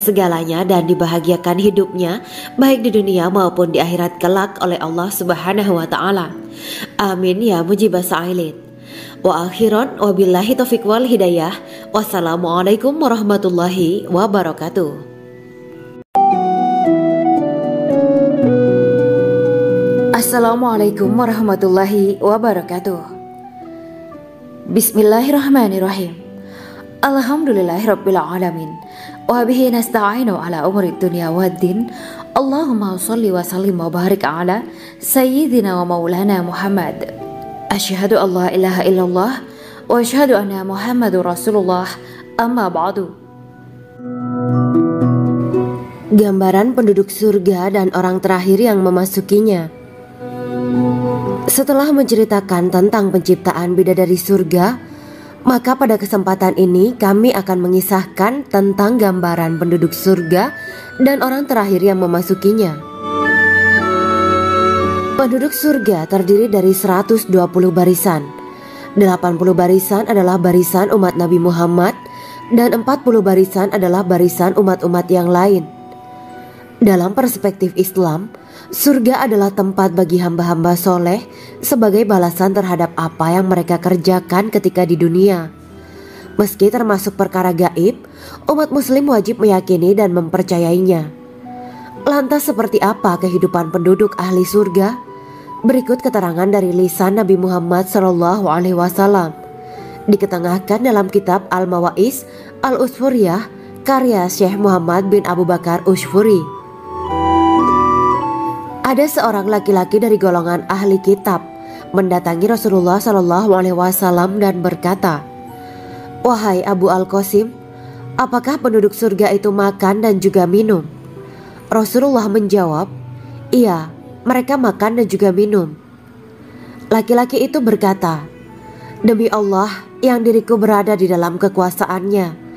segalanya dan dibahagiakan hidupnya baik di dunia maupun di akhirat kelak oleh Allah Subhanahu wa taala. Amin ya mujibas sa'ilin. Wa akhiran wabillahi taufiq wal hidayah. Wassalamualaikum warahmatullahi wabarakatuh. Assalamualaikum warahmatullahi wabarakatuh. Bismillahirrahmanirrahim. Alhamdulillahirabbil alamin. Wa bihi nasta'inu ala umuri dunya waddin. Allahumma shalli wa sallim wa barik ala sayyidina wa maulana Muhammad. Asyhadu an la ilaha illallah wa asyhadu anna Muhammadur Rasulullah. Amma ba'du. Gambaran penduduk surga dan orang terakhir yang memasukinya. Setelah menceritakan tentang penciptaan bidadari surga, maka pada kesempatan ini kami akan mengisahkan tentang gambaran penduduk surga dan orang terakhir yang memasukinya. Penduduk surga terdiri dari 120 barisan. 80 barisan adalah barisan umat Nabi Muhammad dan 40 barisan adalah barisan umat-umat yang lain. Dalam perspektif Islam, surga adalah tempat bagi hamba-hamba soleh sebagai balasan terhadap apa yang mereka kerjakan ketika di dunia. Meski termasuk perkara gaib, umat muslim wajib meyakini dan mempercayainya. Lantas seperti apa kehidupan penduduk ahli surga? Berikut keterangan dari lisan Nabi Muhammad SAW, diketengahkan dalam kitab Al-Mawa'is Al-Usfuriyah karya Syekh Muhammad bin Abu Bakar Ushfuri. Ada seorang laki-laki dari golongan ahli kitab mendatangi Rasulullah SAW dan berkata, "Wahai Abu Al-Qasim, apakah penduduk surga itu makan dan juga minum?" Rasulullah menjawab, "Iya, mereka makan dan juga minum." Laki-laki itu berkata, "Demi Allah yang diriku berada di dalam kekuasaannya,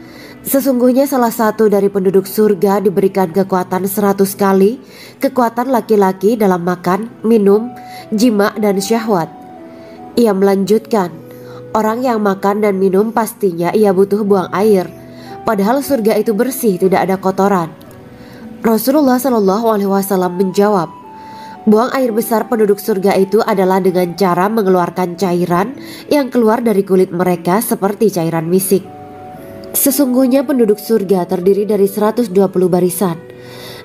sesungguhnya salah satu dari penduduk surga diberikan kekuatan 100 kali kekuatan laki-laki dalam makan, minum, jima, dan syahwat." Ia melanjutkan, "Orang yang makan dan minum pastinya ia butuh buang air, padahal surga itu bersih, tidak ada kotoran." Rasulullah SAW menjawab, "Buang air besar penduduk surga itu adalah dengan cara mengeluarkan cairan yang keluar dari kulit mereka seperti cairan misik." Sesungguhnya penduduk surga terdiri dari 120 barisan.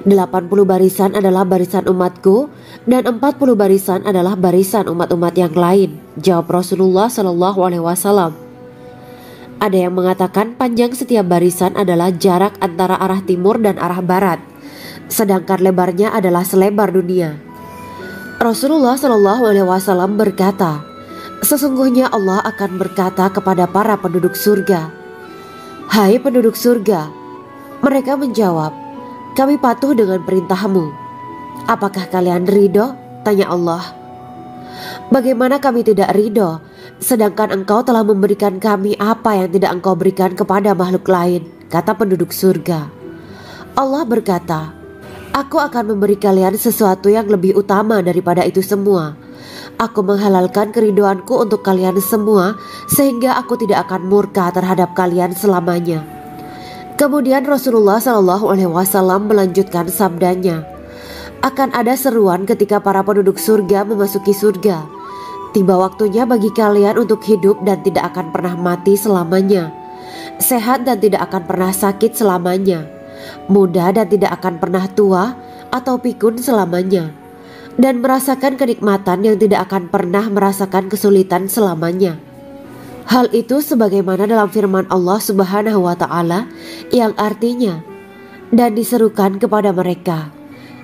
80 barisan adalah barisan umatku dan 40 barisan adalah barisan umat-umat yang lain, jawab Rasulullah SAW. Ada yang mengatakan panjang setiap barisan adalah jarak antara arah timur dan arah barat, sedangkan lebarnya adalah selebar dunia. Rasulullah SAW berkata, "Sesungguhnya Allah akan berkata kepada para penduduk surga, 'Hai penduduk surga,' mereka menjawab, 'Kami patuh dengan perintahmu.' 'Apakah kalian ridho?' tanya Allah. 'Bagaimana kami tidak ridho, sedangkan engkau telah memberikan kami apa yang tidak engkau berikan kepada makhluk lain,' kata penduduk surga. Allah berkata, 'Aku akan memberi kalian sesuatu yang lebih utama daripada itu semua. Aku menghalalkan keridoanku untuk kalian semua sehingga aku tidak akan murka terhadap kalian selamanya.'" Kemudian Rasulullah SAW melanjutkan sabdanya, "Akan ada seruan ketika para penduduk surga memasuki surga. Tiba waktunya bagi kalian untuk hidup dan tidak akan pernah mati selamanya, sehat dan tidak akan pernah sakit selamanya, muda dan tidak akan pernah tua atau pikun selamanya, dan merasakan kenikmatan yang tidak akan pernah merasakan kesulitan selamanya." Hal itu sebagaimana dalam firman Allah Subhanahu wa taala yang artinya, "Dan diserukan kepada mereka,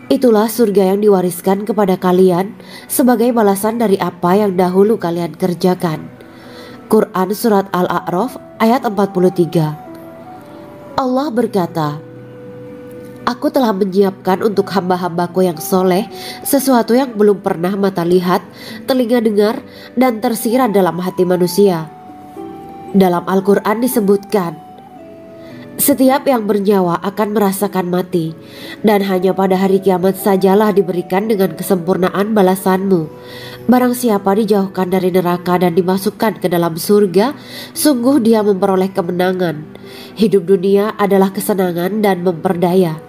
itulah surga yang diwariskan kepada kalian sebagai balasan dari apa yang dahulu kalian kerjakan." Quran Surat Al-A'raf ayat 43. Allah berkata, "Aku telah menyiapkan untuk hamba-hambaku yang soleh sesuatu yang belum pernah mata lihat, telinga dengar, dan tersirat dalam hati manusia." Dalam Al-Quran disebutkan, Setiap yang bernyawa akan merasakan mati, dan hanya pada hari kiamat sajalah diberikan dengan kesempurnaan balasanmu. Barang siapa dijauhkan dari neraka dan dimasukkan ke dalam surga, sungguh dia memperoleh kemenangan. Hidup dunia adalah kesenangan dan memperdaya.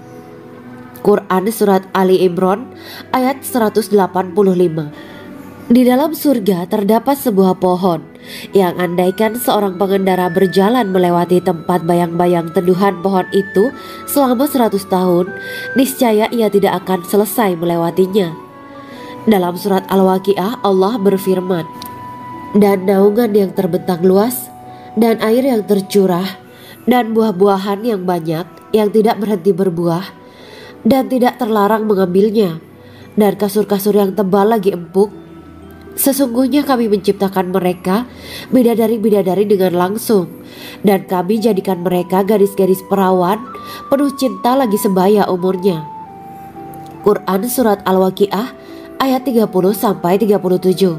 Quran Surat Ali Imran ayat 185. Di dalam surga terdapat sebuah pohon yang andaikan seorang pengendara berjalan melewati tempat bayang-bayang teduhan pohon itu selama 100 tahun, niscaya ia tidak akan selesai melewatinya. Dalam surat Al-Waqiah Allah berfirman, "Dan naungan yang terbentang luas, dan air yang tercurah, dan buah-buahan yang banyak yang tidak berhenti berbuah, dan tidak terlarang mengambilnya, dan kasur-kasur yang tebal lagi empuk. Sesungguhnya kami menciptakan mereka bidadari-bidadari dengan langsung, dan kami jadikan mereka gadis-gadis perawan penuh cinta lagi sebaya umurnya." Quran Surat Al-Waqiah ayat 30-37.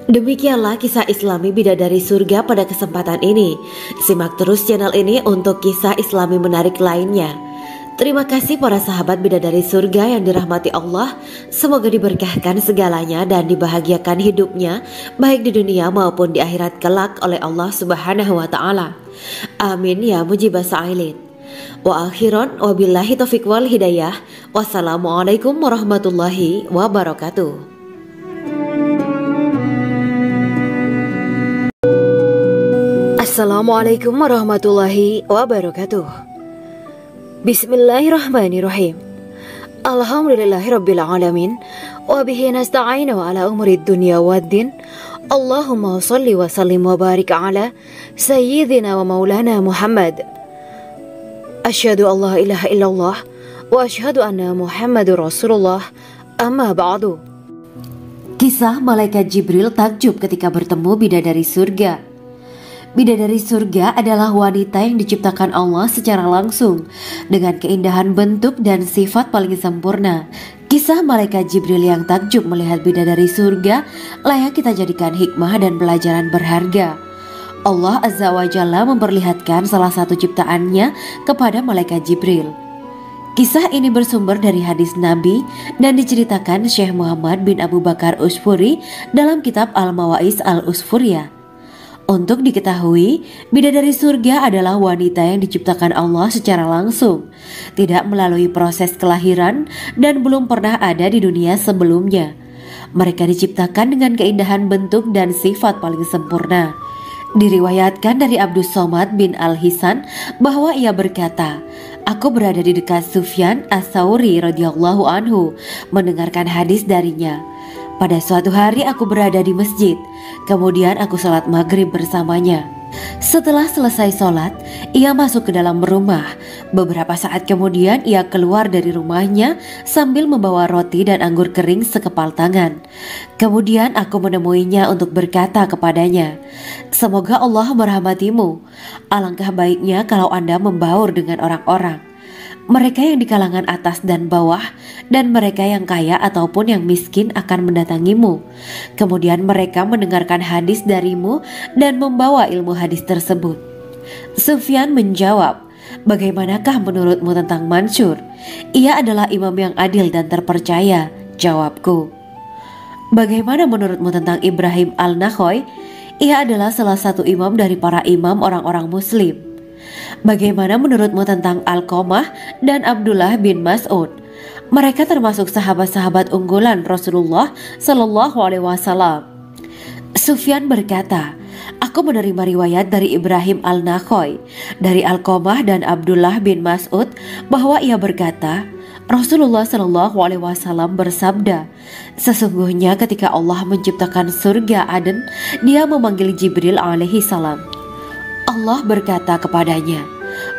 Demikianlah kisah Islami bidadari surga pada kesempatan ini. Simak terus channel ini untuk kisah Islami menarik lainnya. Terima kasih para sahabat bidadari surga yang dirahmati Allah. Semoga diberkahkan segalanya dan dibahagiakan hidupnya baik di dunia maupun di akhirat kelak oleh Allah Subhanahu wa taala. Amin ya mujibas sa'ilin. Wa akhiran wabillahi taufiq wal hidayah. Wassalamualaikum warahmatullahi wabarakatuh. Assalamualaikum warahmatullahi wabarakatuh. Bismillahirrahmanirrahim. Alhamdulillahirabbil alamin wa bihi nasta'inu ala umuri dunya waddin. Allahumma shalli wa sallim wa barik ala sayyidina wa maulana Muhammad. Asyhadu an la ilaha illallah wa asyhadu anna Muhammadur Rasulullah. Amma ba'du. Kisah malaikat Jibril takjub ketika bertemu bidadari surga. Bidadari surga adalah wanita yang diciptakan Allah secara langsung dengan keindahan bentuk dan sifat paling sempurna. Kisah malaikat Jibril yang takjub melihat bidadari surga layak kita jadikan hikmah dan pelajaran berharga. Allah Azza wa Jalla memperlihatkan salah satu ciptaannya kepada malaikat Jibril. Kisah ini bersumber dari hadis Nabi dan diceritakan Syekh Muhammad bin Abu Bakar Usfuri dalam kitab Al-Mawaiz Al-Usfuriyah. Untuk diketahui, bidadari surga adalah wanita yang diciptakan Allah secara langsung, tidak melalui proses kelahiran dan belum pernah ada di dunia sebelumnya. Mereka diciptakan dengan keindahan bentuk dan sifat paling sempurna. Diriwayatkan dari Abdus Somad bin Al-Hisan bahwa ia berkata, "Aku berada di dekat Sufyan Ats-Tsauri radhiyallahu anhu mendengarkan hadis darinya. Pada suatu hari aku berada di masjid, kemudian aku sholat maghrib bersamanya. Setelah selesai sholat, ia masuk ke dalam rumah. Beberapa saat kemudian ia keluar dari rumahnya sambil membawa roti dan anggur kering sekepal tangan. Kemudian aku menemuinya untuk berkata kepadanya, 'Semoga Allah merahmatimu. Alangkah baiknya kalau Anda membaur dengan orang-orang. Mereka yang di kalangan atas dan bawah, dan mereka yang kaya ataupun yang miskin akan mendatangimu. Kemudian mereka mendengarkan hadis darimu dan membawa ilmu hadis tersebut.' Sufyan menjawab, 'Bagaimanakah menurutmu tentang Mansur? Ia adalah imam yang adil dan terpercaya.' Jawabku. 'Bagaimana menurutmu tentang Ibrahim Al-Nakhoy? Ia adalah salah satu imam dari para imam orang-orang muslim.' 'Bagaimana menurutmu tentang Alqamah dan Abdullah bin Mas'ud? Mereka termasuk sahabat-sahabat unggulan Rasulullah Sallallahu Alaihi Wasallam.' Sufyan berkata, 'Aku menerima riwayat dari Ibrahim Al-Nakhoy, dari Alqamah dan Abdullah bin Mas'ud bahwa ia berkata, Rasulullah Sallallahu Alaihi Wasallam bersabda, sesungguhnya ketika Allah menciptakan surga Aden, Dia memanggil Jibril alaihi salam. Allah berkata kepadanya,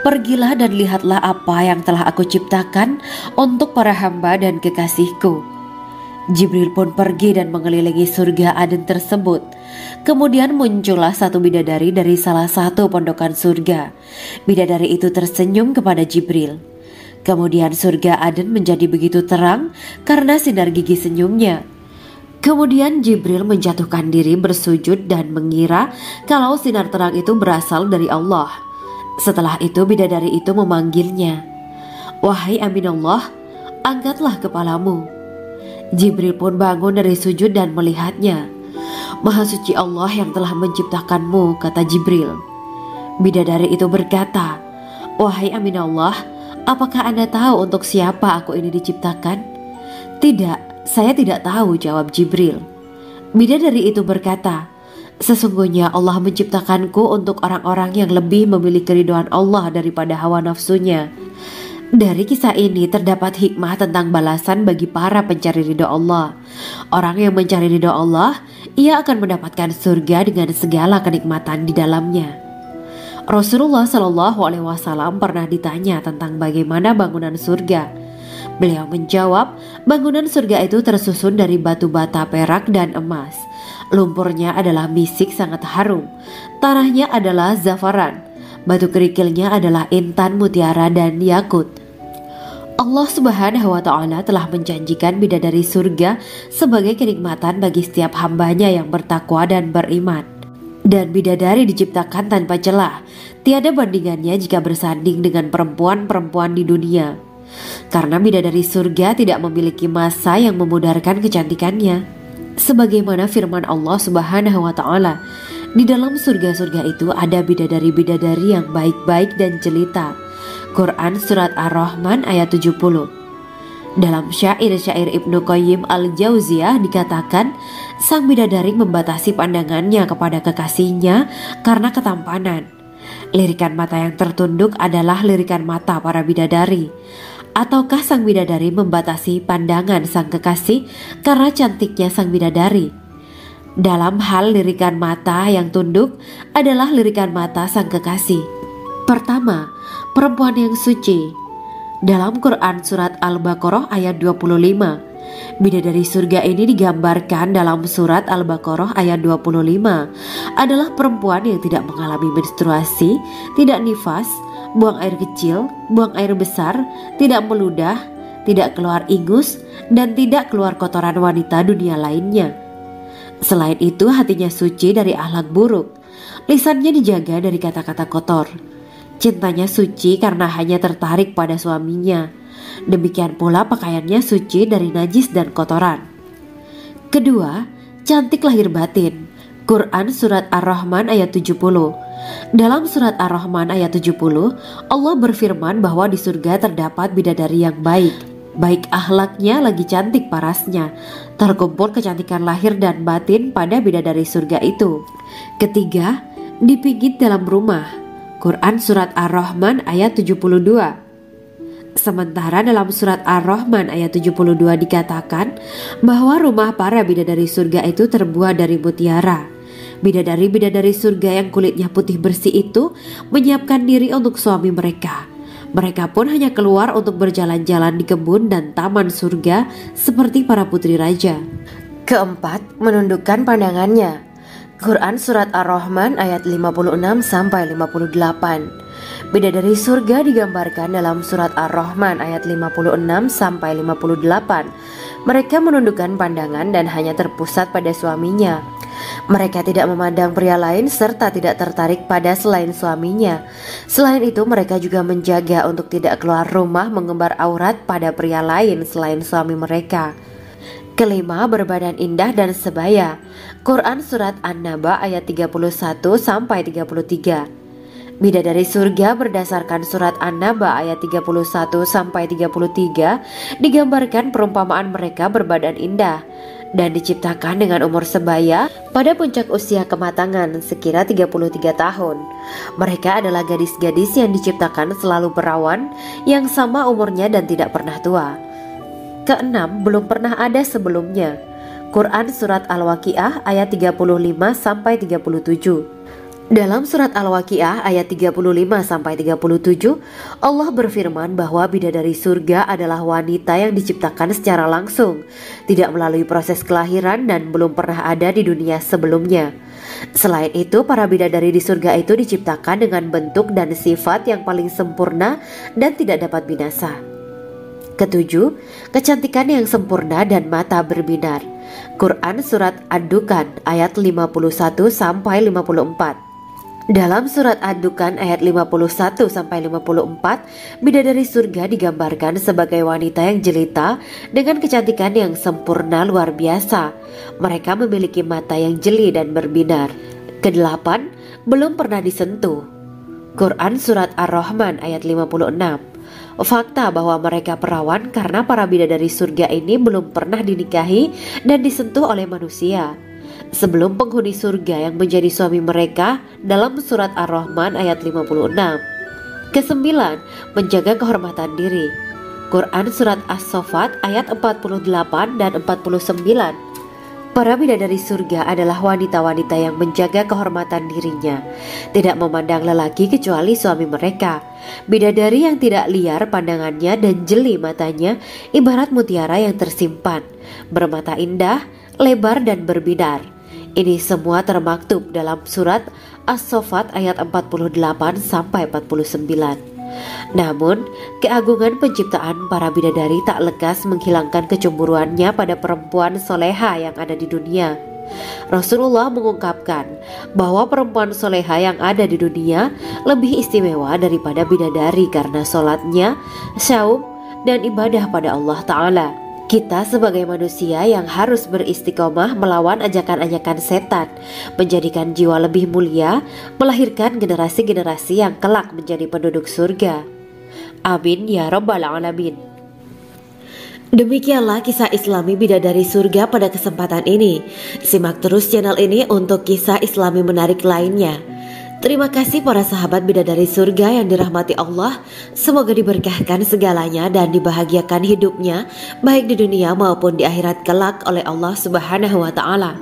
pergilah dan lihatlah apa yang telah aku ciptakan untuk para hamba dan kekasihku. Jibril pun pergi dan mengelilingi surga Aden tersebut. Kemudian muncullah satu bidadari dari salah satu pondokan surga. Bidadari itu tersenyum kepada Jibril. Kemudian surga Aden menjadi begitu terang karena sinar gigi senyumnya. Kemudian Jibril menjatuhkan diri bersujud dan mengira kalau sinar terang itu berasal dari Allah. Setelah itu bidadari itu memanggilnya, "Wahai Aminullah, angkatlah kepalamu." Jibril pun bangun dari sujud dan melihatnya. "Maha suci Allah yang telah menciptakanmu," kata Jibril. Bidadari itu berkata, "Wahai Aminullah, apakah Anda tahu untuk siapa aku ini diciptakan?" "Tidak, saya tidak tahu," jawab Jibril. Bidadari itu berkata, "Sesungguhnya Allah menciptakanku untuk orang-orang yang lebih memilih keridhaan Allah daripada hawa nafsunya." Dari kisah ini terdapat hikmah tentang balasan bagi para pencari ridho Allah. Orang yang mencari ridho Allah, ia akan mendapatkan surga dengan segala kenikmatan di dalamnya. Rasulullah Shallallahu Alaihi Wasallam pernah ditanya tentang bagaimana bangunan surga. Beliau menjawab, bangunan surga itu tersusun dari batu bata, perak, dan emas. Lumpurnya adalah misik sangat harum, tanahnya adalah zafaran, batu kerikilnya adalah intan, mutiara, dan yakut. Allah Subhanahu wa Ta'ala telah menjanjikan bidadari surga sebagai kenikmatan bagi setiap hambanya yang bertakwa dan beriman. Dan bidadari diciptakan tanpa celah, tiada bandingannya jika bersanding dengan perempuan-perempuan di dunia. Karena bidadari surga tidak memiliki masa yang memudarkan kecantikannya. Sebagaimana firman Allah Subhanahu wa Ta'ala, di dalam surga-surga itu ada bidadari-bidadari yang baik-baik dan jelita. Quran Surat Ar-Rahman ayat 70. Dalam syair-syair Ibnu Qayyim Al-Jauziyah dikatakan, sang bidadari membatasi pandangannya kepada kekasihnya karena ketampanan. Lirikan mata yang tertunduk adalah lirikan mata para bidadari. Ataukah sang bidadari membatasi pandangan sang kekasih karena cantiknya sang bidadari? Dalam hal lirikan mata yang tunduk adalah lirikan mata sang kekasih. Pertama, perempuan yang suci. Dalam Quran Surat Al-Baqarah ayat 25, bidadari surga ini digambarkan dalam Surat Al-Baqarah ayat 25 adalah perempuan yang tidak mengalami menstruasi, tidak nifas, buang air kecil, buang air besar, tidak meludah, tidak keluar ingus, dan tidak keluar kotoran wanita dunia lainnya. Selain itu, hatinya suci dari akhlak buruk, lisannya dijaga dari kata-kata kotor. Cintanya suci karena hanya tertarik pada suaminya. Demikian pula pakaiannya suci dari najis dan kotoran. Kedua, cantik lahir batin. Quran Surat Ar-Rahman ayat 70. Dalam Surat Ar-Rahman ayat 70, Allah berfirman bahwa di surga terdapat bidadari yang baik. Baik akhlaknya lagi cantik parasnya. Terkumpul kecantikan lahir dan batin pada bidadari surga itu. Ketiga, dipijit dalam rumah. Quran Surat Ar-Rahman ayat 72. Sementara dalam Surat Ar-Rahman ayat 72 dikatakan bahwa rumah para bidadari surga itu terbuat dari mutiara. Bidadari-bidadari surga yang kulitnya putih bersih itu menyiapkan diri untuk suami mereka. Mereka pun hanya keluar untuk berjalan-jalan di kebun dan taman surga seperti para putri raja. Keempat, menundukkan pandangannya. Quran Surat Ar-Rahman ayat 56-58. Bidadari surga digambarkan dalam Surat Ar-Rahman ayat 56-58. Mereka menundukkan pandangan dan hanya terpusat pada suaminya. Mereka tidak memandang pria lain serta tidak tertarik pada selain suaminya. Selain itu, mereka juga menjaga untuk tidak keluar rumah mengembar aurat pada pria lain selain suami mereka. Kelima, berbadan indah dan sebaya. Quran Surat An-Naba ayat 31-33. Bidadari surga berdasarkan Surat An-Naba ayat 31-33 digambarkan perumpamaan mereka berbadan indah dan diciptakan dengan umur sebaya pada puncak usia kematangan sekira 33 tahun. Mereka adalah gadis-gadis yang diciptakan selalu perawan, yang sama umurnya dan tidak pernah tua. Keenam, belum pernah ada sebelumnya. Quran Surat Al-Waqiah ayat 35-37. Dalam Surat Al-Waqiah ayat 35-37, Allah berfirman bahwa bidadari surga adalah wanita yang diciptakan secara langsung, tidak melalui proses kelahiran dan belum pernah ada di dunia sebelumnya. Selain itu, para bidadari di surga itu diciptakan dengan bentuk dan sifat yang paling sempurna dan tidak dapat binasa. Ketujuh, kecantikan yang sempurna dan mata berbinar. Quran Surat Ad-Dukhan ayat 51-54. Dalam surat Ad-Dukhan ayat 51-54, bidadari surga digambarkan sebagai wanita yang jelita dengan kecantikan yang sempurna luar biasa. Mereka memiliki mata yang jeli dan berbinar. Kedelapan, belum pernah disentuh. Quran surat Ar-Rahman ayat 56. Fakta bahwa mereka perawan karena para bidadari surga ini belum pernah dinikahi dan disentuh oleh manusia sebelum penghuni surga yang menjadi suami mereka dalam surat Ar-Rahman ayat 56. Kesembilan, menjaga kehormatan diri. Quran surat As-Saffat ayat 48 dan 49. Para bidadari surga adalah wanita-wanita yang menjaga kehormatan dirinya, tidak memandang lelaki kecuali suami mereka. Bidadari yang tidak liar pandangannya dan jeli matanya ibarat mutiara yang tersimpan, bermata indah, lebar dan berbinar. Ini semua termaktub dalam surat As-Saffat ayat 48 sampai 49. Namun, keagungan penciptaan para bidadari tak lekas menghilangkan kecemburuannya pada perempuan soleha yang ada di dunia. Rasulullah mengungkapkan bahwa perempuan soleha yang ada di dunia lebih istimewa daripada bidadari karena sholatnya, saum, dan ibadah pada Allah Ta'ala. Kita sebagai manusia yang harus beristiqomah melawan ajakan-ajakan setan, menjadikan jiwa lebih mulia, melahirkan generasi-generasi yang kelak menjadi penduduk surga. Amin ya Rabbal Alamin. Demikianlah kisah Islami bidadari surga pada kesempatan ini. Simak terus channel ini untuk kisah Islami menarik lainnya. Terima kasih para sahabat bidadari surga yang dirahmati Allah. Semoga diberkahkan segalanya dan dibahagiakan hidupnya baik di dunia maupun di akhirat kelak oleh Allah Subhanahu wa Ta'ala.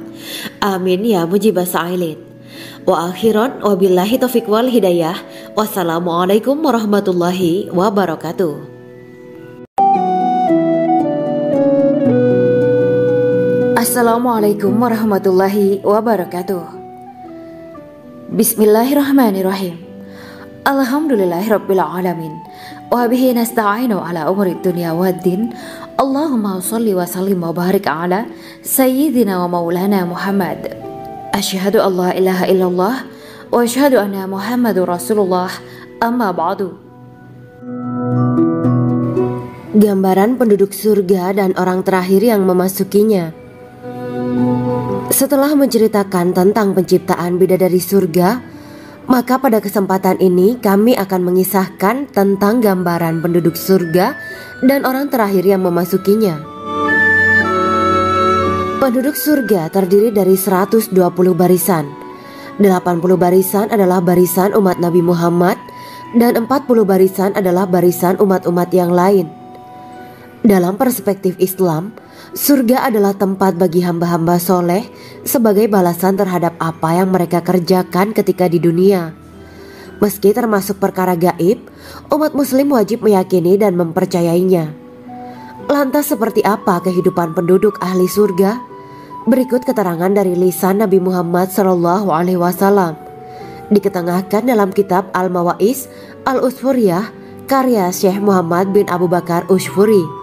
Amin ya mujibah sa'ilin. Wa akhiran wabillahi taufiq wal hidayah. Wassalamualaikum warahmatullahi wabarakatuh. Assalamualaikum warahmatullahi wabarakatuh. Bismillahirrahmanirrahim. Alhamdulillahirabbil alamin. Wa bihi nasta'inu ala umuri dunya waddin. Allahumma shalli wa sallim wa barik ala sayyidina wa maulana Muhammad. Asyhadu an la ilaha illallah wa asyhadu anna Muhammadur Rasulullah. Amma ba'du. Gambaran penduduk surga dan orang terakhir yang memasukinya. Setelah menceritakan tentang penciptaan bidadari surga, maka pada kesempatan ini kami akan mengisahkan tentang gambaran penduduk surga dan orang terakhir yang memasukinya. Penduduk surga terdiri dari 120 barisan. 80 barisan adalah barisan umat Nabi Muhammad dan 40 barisan adalah barisan umat-umat yang lain. Dalam perspektif Islam, surga adalah tempat bagi hamba-hamba soleh sebagai balasan terhadap apa yang mereka kerjakan ketika di dunia. Meski termasuk perkara gaib, umat muslim wajib meyakini dan mempercayainya. Lantas seperti apa kehidupan penduduk ahli surga? Berikut keterangan dari lisan Nabi Muhammad SAW, diketengahkan dalam kitab Al-Mawa'is Al-Usfuriyah karya Syekh Muhammad bin Abu Bakar Ushfuri.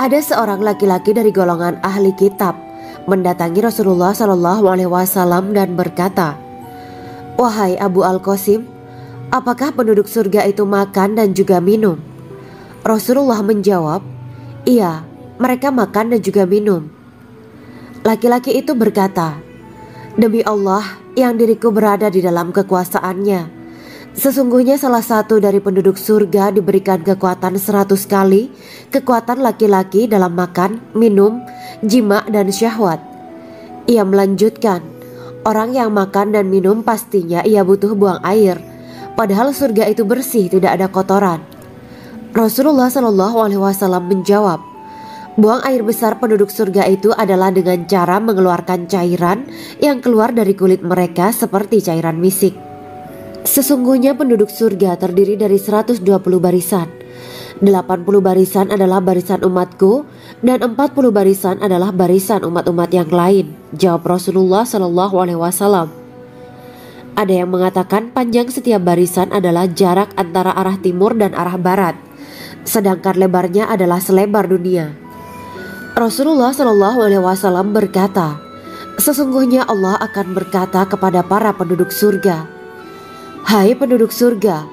Ada seorang laki-laki dari golongan ahli kitab mendatangi Rasulullah SAW dan berkata, "Wahai Abu Al-Qasim, apakah penduduk surga itu makan dan juga minum?" Rasulullah menjawab, "Iya, mereka makan dan juga minum." Laki-laki itu berkata, "Demi Allah yang diriku berada di dalam kekuasaannya, sesungguhnya salah satu dari penduduk surga diberikan kekuatan 100 kali kekuatan laki-laki dalam makan, minum, jima, dan syahwat." Ia melanjutkan, "Orang yang makan dan minum pastinya ia butuh buang air, padahal surga itu bersih, tidak ada kotoran." Rasulullah SAW menjawab, "Buang air besar penduduk surga itu adalah dengan cara mengeluarkan cairan yang keluar dari kulit mereka seperti cairan misik." Sesungguhnya penduduk surga terdiri dari 120 barisan. 80 barisan adalah barisan umatku dan 40 barisan adalah barisan umat-umat yang lain, jawab Rasulullah SAW. Ada yang mengatakan panjang setiap barisan adalah jarak antara arah timur dan arah barat, sedangkan lebarnya adalah selebar dunia. Rasulullah SAW berkata, Sesungguhnya Allah akan berkata kepada para penduduk surga, "Hai penduduk surga."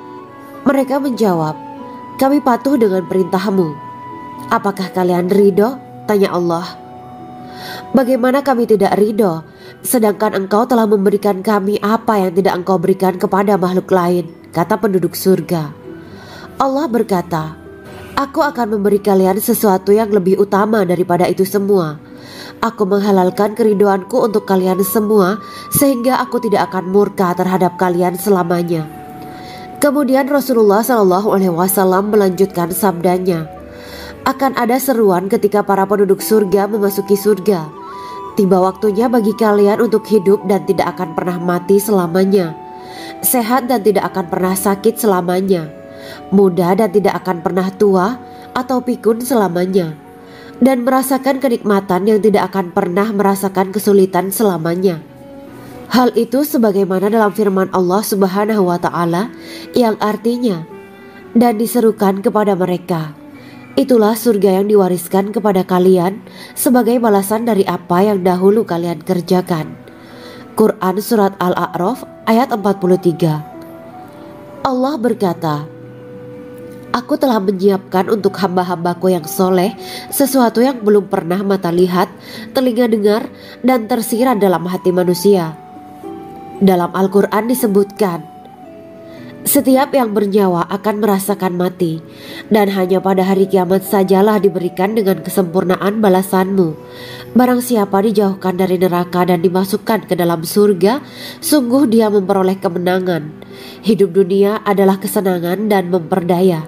Mereka menjawab, "Kami patuh dengan perintahmu." "Apakah kalian ridho?" tanya Allah. "Bagaimana kami tidak ridho, sedangkan engkau telah memberikan kami apa yang tidak engkau berikan kepada makhluk lain," kata penduduk surga. Allah berkata, "Aku akan memberi kalian sesuatu yang lebih utama daripada itu semua. Aku menghalalkan keridoanku untuk kalian semua, sehingga aku tidak akan murka terhadap kalian selamanya." Kemudian Rasulullah SAW melanjutkan sabdanya, "Akan ada seruan ketika para penduduk surga memasuki surga. Tiba waktunya bagi kalian untuk hidup dan tidak akan pernah mati selamanya, sehat dan tidak akan pernah sakit selamanya, muda dan tidak akan pernah tua atau pikun selamanya, dan merasakan kenikmatan yang tidak akan pernah merasakan kesulitan selamanya." Hal itu sebagaimana dalam firman Allah Subhanahu wa Ta'ala yang artinya, "Dan diserukan kepada mereka, itulah surga yang diwariskan kepada kalian sebagai balasan dari apa yang dahulu kalian kerjakan." Quran Surat Al-A'raf ayat 43. Allah berkata, "Aku telah menyiapkan untuk hamba-hambaku yang soleh sesuatu yang belum pernah mata lihat, telinga dengar, dan tersirat dalam hati manusia." Dalam Al-Quran disebutkan, "Setiap yang bernyawa akan merasakan mati, dan hanya pada hari kiamat sajalah diberikan dengan kesempurnaan balasanmu. Barang siapa dijauhkan dari neraka dan dimasukkan ke dalam surga, sungguh dia memperoleh kemenangan. Hidup dunia adalah kesenangan dan memperdaya."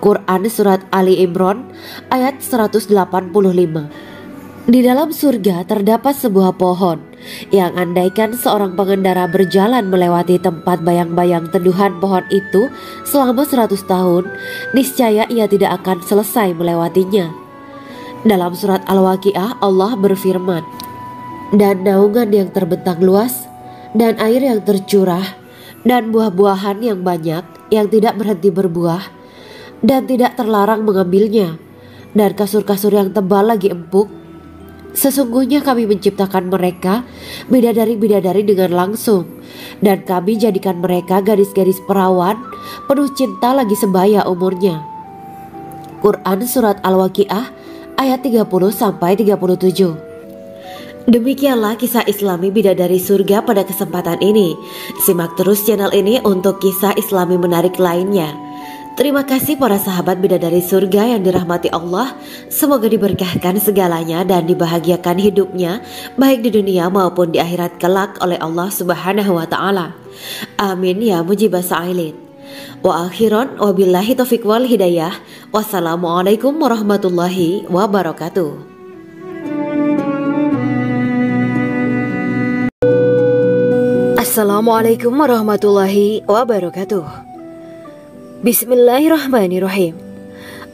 Quran Surat Ali Imran ayat 185. Di dalam surga terdapat sebuah pohon yang andaikan seorang pengendara berjalan melewati tempat bayang-bayang teduhan pohon itu selama 100 tahun, niscaya ia tidak akan selesai melewatinya. Dalam surat Al-Waqiah Allah berfirman, "Dan naungan yang terbentang luas, dan air yang tercurah, dan buah-buahan yang banyak yang tidak berhenti berbuah, dan tidak terlarang mengambilnya, dan kasur-kasur yang tebal lagi empuk. Sesungguhnya kami menciptakan mereka bidadari-bidadari dengan langsung, dan kami jadikan mereka gadis-gadis perawan penuh cinta lagi sebaya umurnya." Quran Surat Al-Waqiah ayat 30-37. Demikianlah kisah Islami bidadari surga pada kesempatan ini. Simak terus channel ini untuk kisah Islami menarik lainnya. Terima kasih para sahabat bidadari surga yang dirahmati Allah. Semoga diberkahkan segalanya dan dibahagiakan hidupnya, baik di dunia maupun di akhirat kelak oleh Allah Subhanahu wa Ta'ala. Amin ya mujibah sa'ilin. Wa akhiran wabillahi taufiq wal hidayah. Wassalamualaikum warahmatullahi wabarakatuh. Assalamualaikum warahmatullahi wabarakatuh. Bismillahirrahmanirrahim.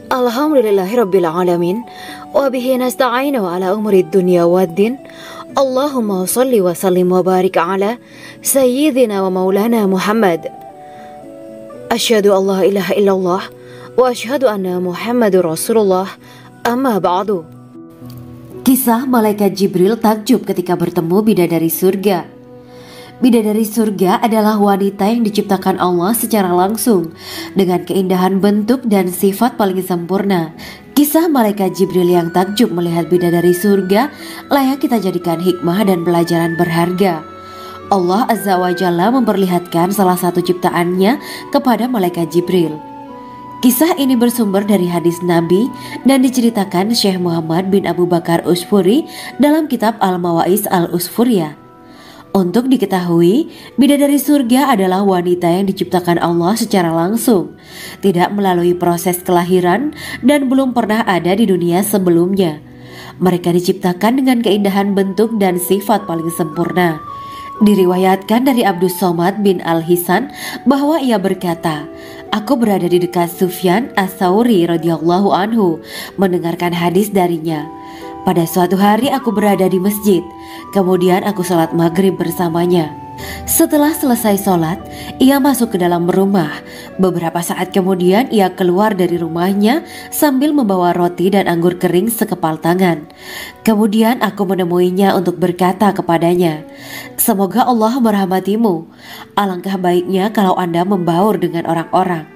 Alhamdulillahirabbil alamin wa bihi nasta'inu ala umuri dunya waddin. Allahumma shalli wa sallim wa barik ala sayyidina wa maulana Muhammad. Asyhadu an la ilaha illallah wa asyhadu anna Muhammadur Rasulullah. Amma ba'du. Kisah malaikat Jibril takjub ketika bertemu bidadari surga. Bidadari surga adalah wanita yang diciptakan Allah secara langsung dengan keindahan bentuk dan sifat paling sempurna. Kisah malaikat Jibril yang takjub melihat bidadari surga layak kita jadikan hikmah dan pelajaran berharga. Allah Azza wa Jalla memperlihatkan salah satu ciptaannya kepada malaikat Jibril. Kisah ini bersumber dari hadis Nabi dan diceritakan Syekh Muhammad bin Abu Bakar Usfuri dalam kitab Al-Mawaiz Al-Usfuriyah. Untuk diketahui, bidadari surga adalah wanita yang diciptakan Allah secara langsung, tidak melalui proses kelahiran dan belum pernah ada di dunia sebelumnya. Mereka diciptakan dengan keindahan bentuk dan sifat paling sempurna. Diriwayatkan dari Abdus Somad bin Al-Hisan bahwa ia berkata, "Aku berada di dekat Sufyan As-Sauri radhiyallahu anhu mendengarkan hadis darinya. Pada suatu hari aku berada di masjid, kemudian aku sholat maghrib bersamanya. Setelah selesai sholat, ia masuk ke dalam rumah, Beberapa saat kemudian ia keluar dari rumahnya sambil membawa roti dan anggur kering sekepal tangan. Kemudian aku menemuinya untuk berkata kepadanya, "Semoga Allah merahmatimu. Alangkah baiknya kalau Anda membaur dengan orang-orang,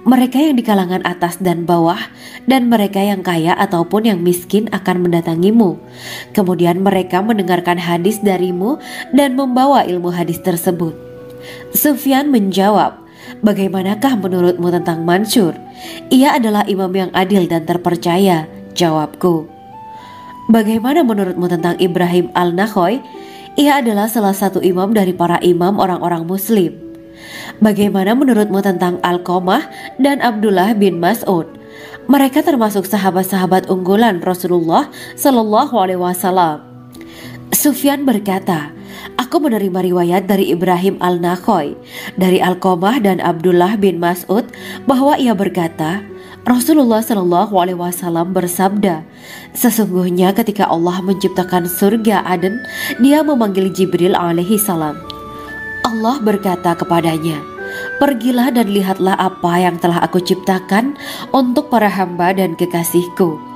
mereka yang di kalangan atas dan bawah, dan mereka yang kaya ataupun yang miskin akan mendatangimu. Kemudian mereka mendengarkan hadis darimu dan membawa ilmu hadis tersebut." Sufyan menjawab, "Bagaimanakah menurutmu tentang Mansur? Ia adalah imam yang adil dan terpercaya." Jawabku, "Bagaimana menurutmu tentang Ibrahim al-Nakhoy? Ia adalah salah satu imam dari para imam orang-orang muslim." "Bagaimana menurutmu tentang Alqamah dan Abdullah bin Mas'ud? Mereka termasuk sahabat-sahabat unggulan Rasulullah Shallallahu Alaihi Wasallam." Sufyan berkata, "Aku menerima riwayat dari Ibrahim al-Nakhoy, dari Alqamah dan Abdullah bin Mas'ud bahwa ia berkata, Rasulullah Shallallahu Alaihi Wasallam bersabda, sesungguhnya ketika Allah menciptakan surga Aden, Dia memanggil Jibril alaihi salam. Allah berkata kepadanya, pergilah dan lihatlah apa yang telah aku ciptakan untuk para hamba dan kekasihku.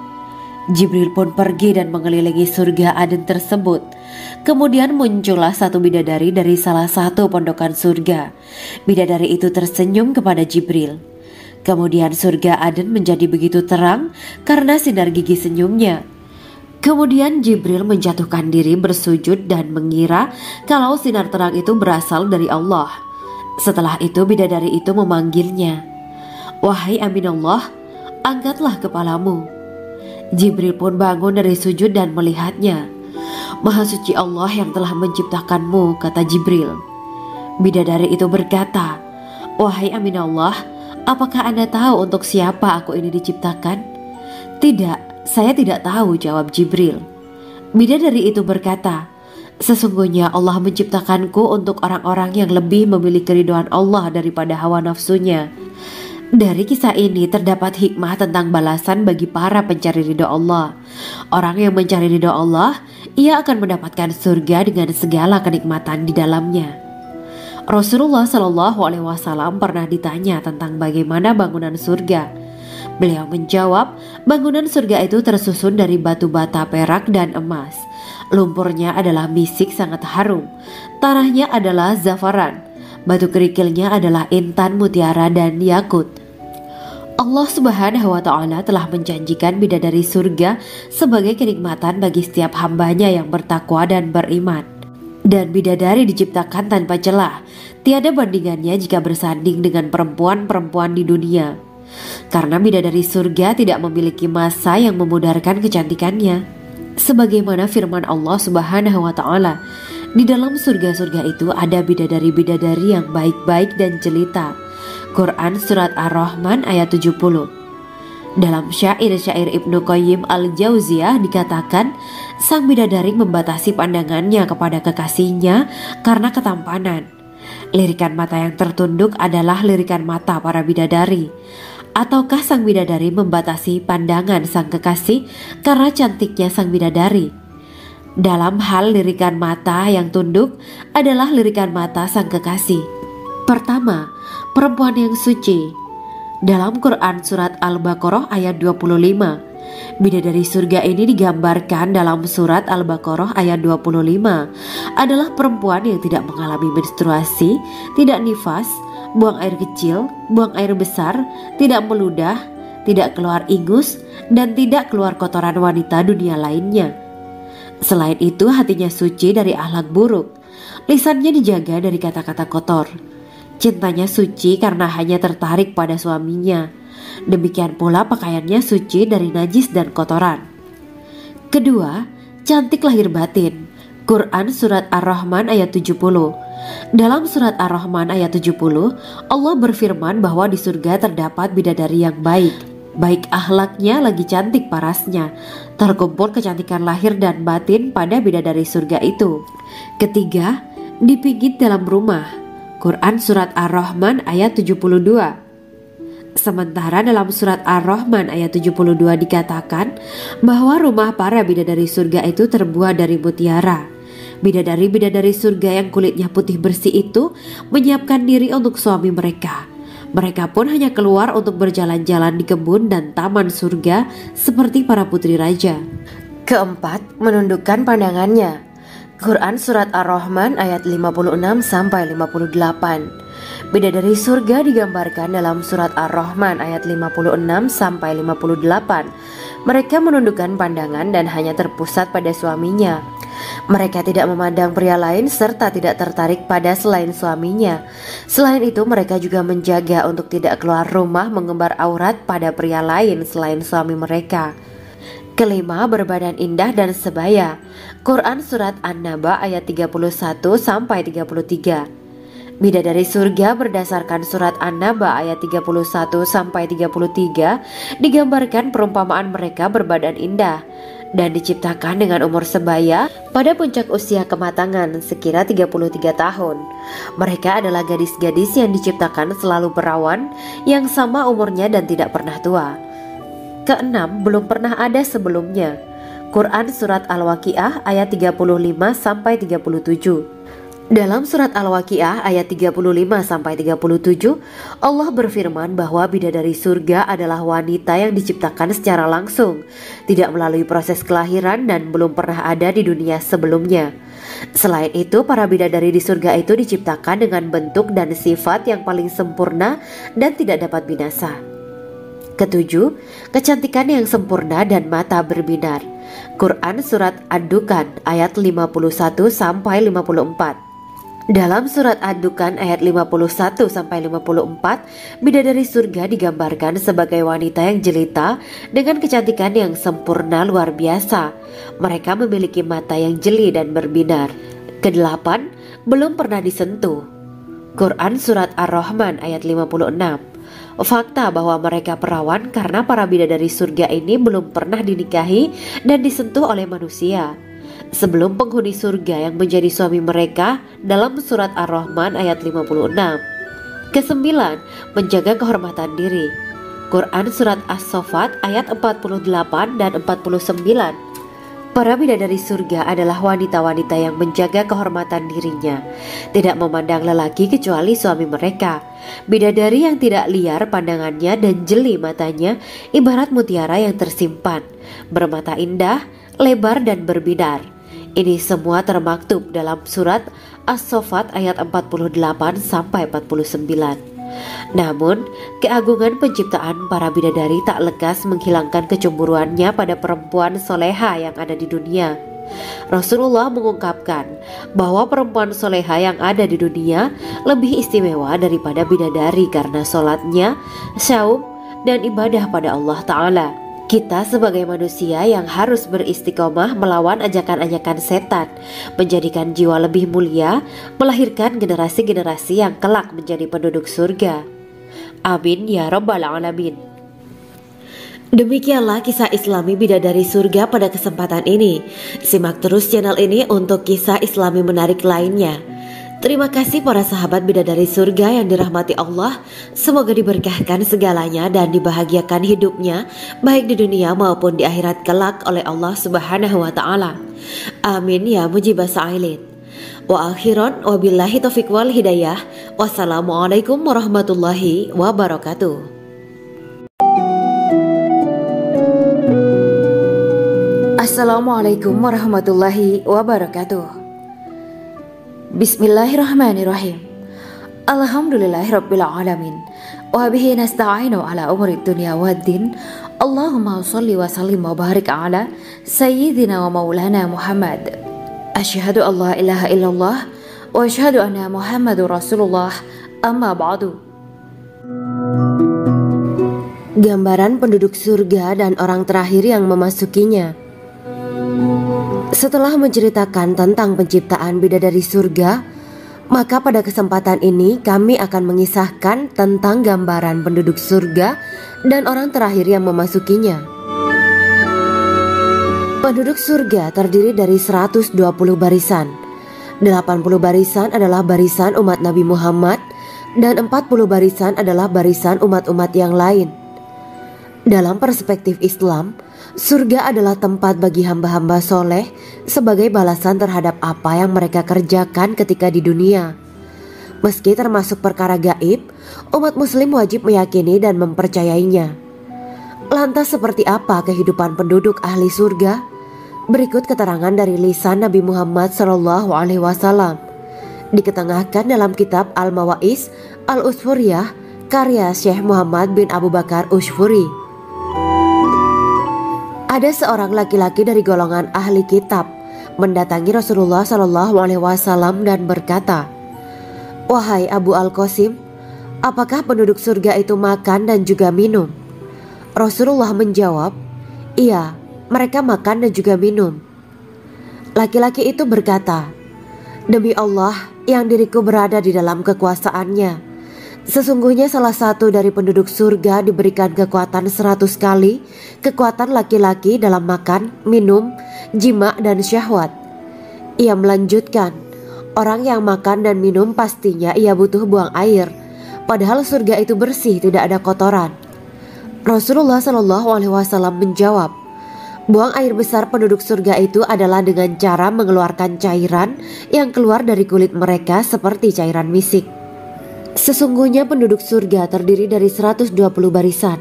Jibril pun pergi dan mengelilingi surga Aden tersebut. Kemudian muncullah satu bidadari dari salah satu pondokan surga. Bidadari itu tersenyum kepada Jibril. Kemudian surga Aden menjadi begitu terang karena sinar gigi senyumnya. Kemudian Jibril menjatuhkan diri bersujud dan mengira kalau sinar terang itu berasal dari Allah. Setelah itu bidadari itu memanggilnya, "Wahai Aminullah, angkatlah kepalamu." Jibril pun bangun dari sujud dan melihatnya. "Maha suci Allah yang telah menciptakanmu," kata Jibril. Bidadari itu berkata, "Wahai Aminullah, apakah Anda tahu untuk siapa aku ini diciptakan?" "Tidak, saya tidak tahu," jawab Jibril. Bidadari itu berkata, "Sesungguhnya Allah menciptakanku untuk orang-orang yang lebih memilih keridhaan Allah daripada hawa nafsunya." Dari kisah ini terdapat hikmah tentang balasan bagi para pencari ridho Allah. Orang yang mencari ridho Allah, ia akan mendapatkan surga dengan segala kenikmatan di dalamnya. Rasulullah Shallallahu Alaihi Wasallam pernah ditanya tentang bagaimana bangunan surga. Beliau menjawab, bangunan surga itu tersusun dari batu bata, perak, dan emas. Lumpurnya adalah misik sangat harum, tanahnya adalah zafaran, batu kerikilnya adalah intan, mutiara, dan yakut. Allah Subhanahu wa Ta'ala telah menjanjikan bidadari surga sebagai kenikmatan bagi setiap hambanya yang bertakwa dan beriman. Dan bidadari diciptakan tanpa celah, tiada bandingannya jika bersanding dengan perempuan-perempuan di dunia. Karena bidadari surga tidak memiliki masa yang memudarkan kecantikannya. Sebagaimana firman Allah Subhanahu wa Ta'ala, di dalam surga-surga itu ada bidadari-bidadari yang baik-baik dan jelita. Quran Surat Ar-Rahman ayat 70. Dalam syair-syair Ibnu Qayyim al-Jauziyah dikatakan, sang bidadari membatasi pandangannya kepada kekasihnya karena ketampanan. Lirikan mata yang tertunduk adalah lirikan mata para bidadari. Ataukah sang bidadari membatasi pandangan sang kekasih karena cantiknya sang bidadari? Dalam hal lirikan mata yang tunduk adalah lirikan mata sang kekasih. Pertama, perempuan yang suci. Dalam Quran Surat Al-Baqarah ayat 25, bidadari surga ini digambarkan dalam Surat Al-Baqarah ayat 25 adalah perempuan yang tidak mengalami menstruasi, tidak nifas, buang air kecil, buang air besar, tidak meludah, tidak keluar ingus, dan tidak keluar kotoran wanita dunia lainnya. Selain itu hatinya suci dari akhlak buruk, lisannya dijaga dari kata-kata kotor. Cintanya suci karena hanya tertarik pada suaminya. Demikian pula pakaiannya suci dari najis dan kotoran. Kedua, cantik lahir batin. Quran Surat Ar-Rahman ayat 70. Dalam Surat Ar-Rahman ayat 70, Allah berfirman bahwa di surga terdapat bidadari yang baik. Baik akhlaknya lagi cantik parasnya. Terkumpul kecantikan lahir dan batin pada bidadari surga itu. Ketiga, dipijit dalam rumah. Quran Surat Ar-Rahman ayat 72. Sementara dalam Surat Ar-Rahman ayat 72 dikatakan bahwa rumah para bidadari surga itu terbuat dari mutiara. Bidadari-bidadari surga yang kulitnya putih bersih itu menyiapkan diri untuk suami mereka. Mereka pun hanya keluar untuk berjalan-jalan di kebun dan taman surga seperti para putri raja. Keempat, menundukkan pandangannya. Quran Surat Ar-Rahman ayat 56-58. Bidadari surga digambarkan dalam Surat Ar-Rahman ayat 56-58. Mereka menundukkan pandangan dan hanya terpusat pada suaminya. Mereka tidak memandang pria lain serta tidak tertarik pada selain suaminya. Selain itu, mereka juga menjaga untuk tidak keluar rumah mengembar aurat pada pria lain selain suami mereka. Kelima, berbadan indah dan sebaya. Quran Surat An-Naba ayat 31-33. Bidadari surga berdasarkan Surat An-Naba ayat 31-33 digambarkan perumpamaan mereka berbadan indah dan diciptakan dengan umur sebaya pada puncak usia kematangan sekira 33 tahun. Mereka adalah gadis-gadis yang diciptakan selalu perawan yang sama umurnya dan tidak pernah tua. Keenam, belum pernah ada sebelumnya. Quran Surat Al-Waqiah ayat 35-37. Dalam Surat Al-Waqiah ayat 35-37, Allah berfirman bahwa bidadari surga adalah wanita yang diciptakan secara langsung, tidak melalui proses kelahiran dan belum pernah ada di dunia sebelumnya. Selain itu, para bidadari di surga itu diciptakan dengan bentuk dan sifat yang paling sempurna dan tidak dapat binasa. Ketujuh, kecantikan yang sempurna dan mata berbinar. Quran Surat Ad-Dukhan ayat 51-54. Dalam Surat Ad-Dukhan ayat 51-54, bidadari surga digambarkan sebagai wanita yang jelita dengan kecantikan yang sempurna luar biasa. Mereka memiliki mata yang jeli dan berbinar. Kedelapan, belum pernah disentuh. Quran Surat Ar-Rahman ayat 56. Fakta bahwa mereka perawan karena para bidadari surga ini belum pernah dinikahi dan disentuh oleh manusia sebelum penghuni surga yang menjadi suami mereka dalam Surat Ar-Rahman ayat 56. Kesembilan, menjaga kehormatan diri. Quran Surat As-Saffat ayat 48 dan 49. Para bidadari surga adalah wanita-wanita yang menjaga kehormatan dirinya, tidak memandang lelaki kecuali suami mereka. Bidadari yang tidak liar pandangannya dan jeli matanya ibarat mutiara yang tersimpan, bermata indah, lebar dan berbinar. Ini semua termaktub dalam Surat As-Saffat ayat 48-49. Namun, keagungan penciptaan para bidadari tak lekas menghilangkan kecemburuannya pada perempuan soleha yang ada di dunia. Rasulullah mengungkapkan bahwa perempuan soleha yang ada di dunia lebih istimewa daripada bidadari karena sholatnya, syaum, dan ibadah pada Allah Ta'ala. Kita sebagai manusia yang harus beristiqomah melawan ajakan-ajakan setan, menjadikan jiwa lebih mulia, melahirkan generasi-generasi yang kelak menjadi penduduk surga. Amin ya Rabbal Alamin. Demikianlah kisah Islami bidadari surga pada kesempatan ini. Simak terus channel ini untuk kisah Islami menarik lainnya. Terima kasih para sahabat bidadari surga yang dirahmati Allah. Semoga diberkahkan segalanya dan dibahagiakan hidupnya baik di dunia maupun di akhirat kelak oleh Allah Subhanahu wa Ta'ala. Amin ya mujibah sa'ilin. Wa akhiran wabillahi taufiq wal hidayah. Wassalamualaikum warahmatullahi wabarakatuh. Assalamualaikum warahmatullahi wabarakatuh. Bismillahirrahmanirrahim. Alhamdulillahirabbil alamin. Wa bihi nasta'inu ala umuri dunya waddin. Allahumma shalli wa sallim wa barik ala sayyidina wa maulana Muhammad. Asyhadu an la ilaha illallah wa asyhadu anna Muhammadur Rasulullah. Amma ba'du. Gambaran penduduk surga dan orang terakhir yang memasukinya. Setelah menceritakan tentang penciptaan bidadari surga, maka pada kesempatan ini kami akan mengisahkan tentang gambaran penduduk surga dan orang terakhir yang memasukinya. Penduduk surga terdiri dari 120 barisan. 80 barisan adalah barisan umat Nabi Muhammad dan 40 barisan adalah barisan umat-umat yang lain. Dalam perspektif Islam, surga adalah tempat bagi hamba-hamba soleh sebagai balasan terhadap apa yang mereka kerjakan ketika di dunia. Meski termasuk perkara gaib, umat muslim wajib meyakini dan mempercayainya. Lantas seperti apa kehidupan penduduk ahli surga? Berikut keterangan dari lisan Nabi Muhammad SAW, diketengahkan dalam kitab Al-Mawa'is Al-Usfuriyah karya Syekh Muhammad bin Abu Bakar Ushfuri. Ada seorang laki-laki dari golongan ahli kitab mendatangi Rasulullah SAW dan berkata, "Wahai Abu Al-Qasim, apakah penduduk surga itu makan dan juga minum?" Rasulullah menjawab, "Iya, mereka makan dan juga minum." Laki-laki itu berkata, "Demi Allah yang diriku berada di dalam kekuasaannya, sesungguhnya salah satu dari penduduk surga diberikan kekuatan 100 kali kekuatan laki-laki dalam makan, minum, jima dan syahwat." Ia melanjutkan, "Orang yang makan dan minum pastinya ia butuh buang air, padahal surga itu bersih, tidak ada kotoran." Rasulullah SAW menjawab, "Buang air besar penduduk surga itu adalah dengan cara mengeluarkan cairan yang keluar dari kulit mereka seperti cairan misik. Sesungguhnya penduduk surga terdiri dari 120 barisan.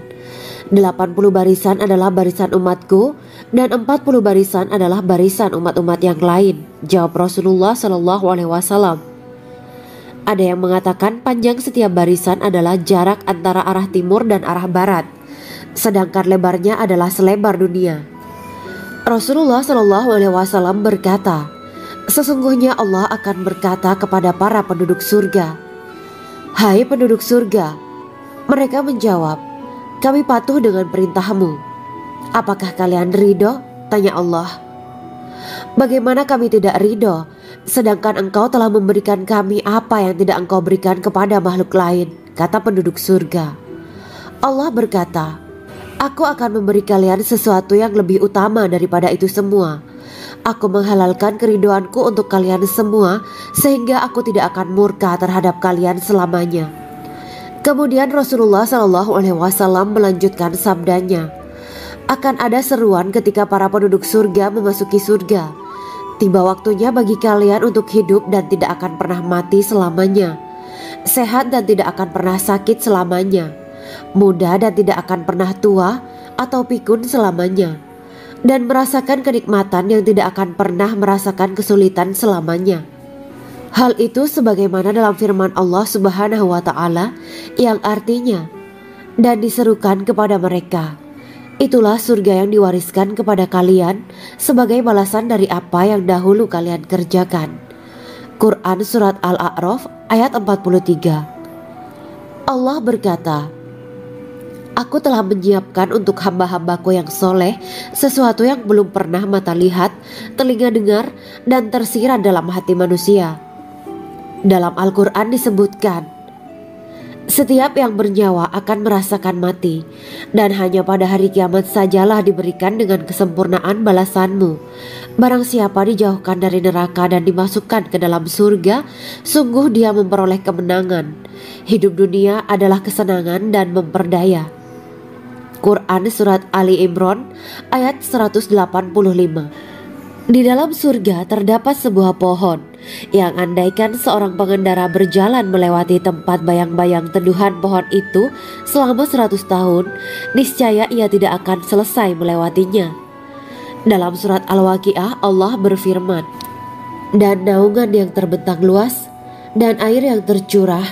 80 barisan adalah barisan umatku dan 40 barisan adalah barisan umat-umat yang lain," jawab Rasulullah SAW. Ada yang mengatakan panjang setiap barisan adalah jarak antara arah timur dan arah barat, sedangkan lebarnya adalah selebar dunia. Rasulullah SAW berkata, "Sesungguhnya Allah akan berkata kepada para penduduk surga, 'Hai penduduk surga,' mereka menjawab, 'Kami patuh dengan perintahmu.' 'Apakah kalian ridho?' tanya Allah. 'Bagaimana kami tidak ridho, sedangkan engkau telah memberikan kami apa yang tidak engkau berikan kepada makhluk lain,' kata penduduk surga. Allah berkata, 'Aku akan memberi kalian sesuatu yang lebih utama daripada itu semua. Aku menghalalkan keridoanku untuk kalian semua sehingga aku tidak akan murka terhadap kalian selamanya.'" Kemudian Rasulullah SAW melanjutkan sabdanya, "Akan ada seruan ketika para penduduk surga memasuki surga. Tiba waktunya bagi kalian untuk hidup dan tidak akan pernah mati selamanya, sehat dan tidak akan pernah sakit selamanya, muda dan tidak akan pernah tua atau pikun selamanya, dan merasakan kenikmatan yang tidak akan pernah merasakan kesulitan selamanya." Hal itu sebagaimana dalam firman Allah Subhanahu wa Ta'ala yang artinya, "Dan diserukan kepada mereka, itulah surga yang diwariskan kepada kalian sebagai balasan dari apa yang dahulu kalian kerjakan." Quran Surat Al-A'raf ayat 43. Allah berkata, "Aku telah menyiapkan untuk hamba-hambaku yang soleh sesuatu yang belum pernah mata lihat, telinga dengar, dan tersirat dalam hati manusia." Dalam Al-Quran disebutkan, "Setiap yang bernyawa akan merasakan mati, dan hanya pada hari kiamat sajalah diberikan dengan kesempurnaan balasanmu. Barang siapa dijauhkan dari neraka dan dimasukkan ke dalam surga, sungguh dia memperoleh kemenangan. Hidup dunia adalah kesenangan dan memperdaya." Quran Surat Ali Imran ayat 185. Di dalam surga terdapat sebuah pohon yang andaikan seorang pengendara berjalan melewati tempat bayang-bayang teduhan pohon itu selama 100 tahun, niscaya ia tidak akan selesai melewatinya. Dalam surat Al-Waqiah Allah berfirman, "Dan naungan yang terbentang luas, dan air yang tercurah,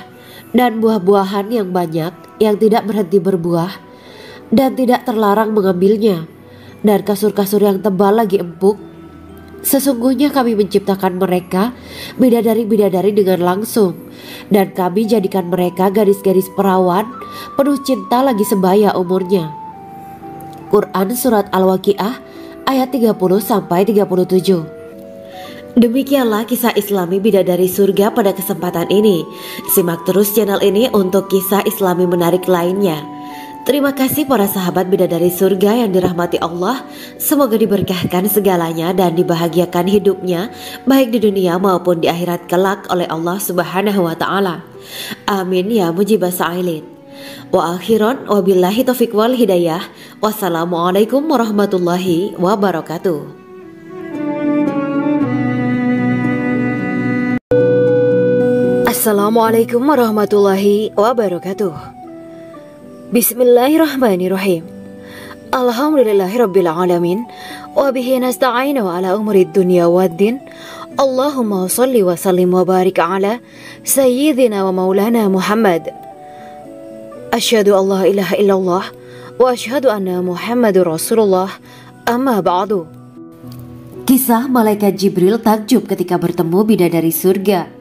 dan buah-buahan yang banyak yang tidak berhenti berbuah, dan tidak terlarang mengambilnya, dan kasur-kasur yang tebal lagi empuk. Sesungguhnya kami menciptakan mereka bidadari-bidadari dengan langsung, dan kami jadikan mereka gadis-gadis perawan penuh cinta lagi sebaya umurnya." Quran Surat Al-Waqiah ayat 30-37. Demikianlah kisah Islami bidadari surga pada kesempatan ini. Simak terus channel ini untuk kisah Islami menarik lainnya. Terima kasih para sahabat bidadari surga yang dirahmati Allah. Semoga diberkahkan segalanya dan dibahagiakan hidupnya baik di dunia maupun di akhirat kelak oleh Allah Subhanahu wa Ta'ala. Amin ya mujibah sa'ilin. Wa akhiran wabillahi taufiq wal hidayah. Wassalamualaikum warahmatullahi wabarakatuh. Assalamualaikum warahmatullahi wabarakatuh. Bismillahirrahmanirrahim. Alhamdulillahirabbil alamin wa bihi nasta'inu ala umuri dunya waddin. Allahumma shalli wa sallim wa barik ala sayyidina wa maulana Muhammad. Asyhadu an la ilaha illallah wa asyhadu anna Muhammadur Rasulullah. Amma ba'du. Kisah malaikat Jibril takjub ketika bertemu bidadari surga.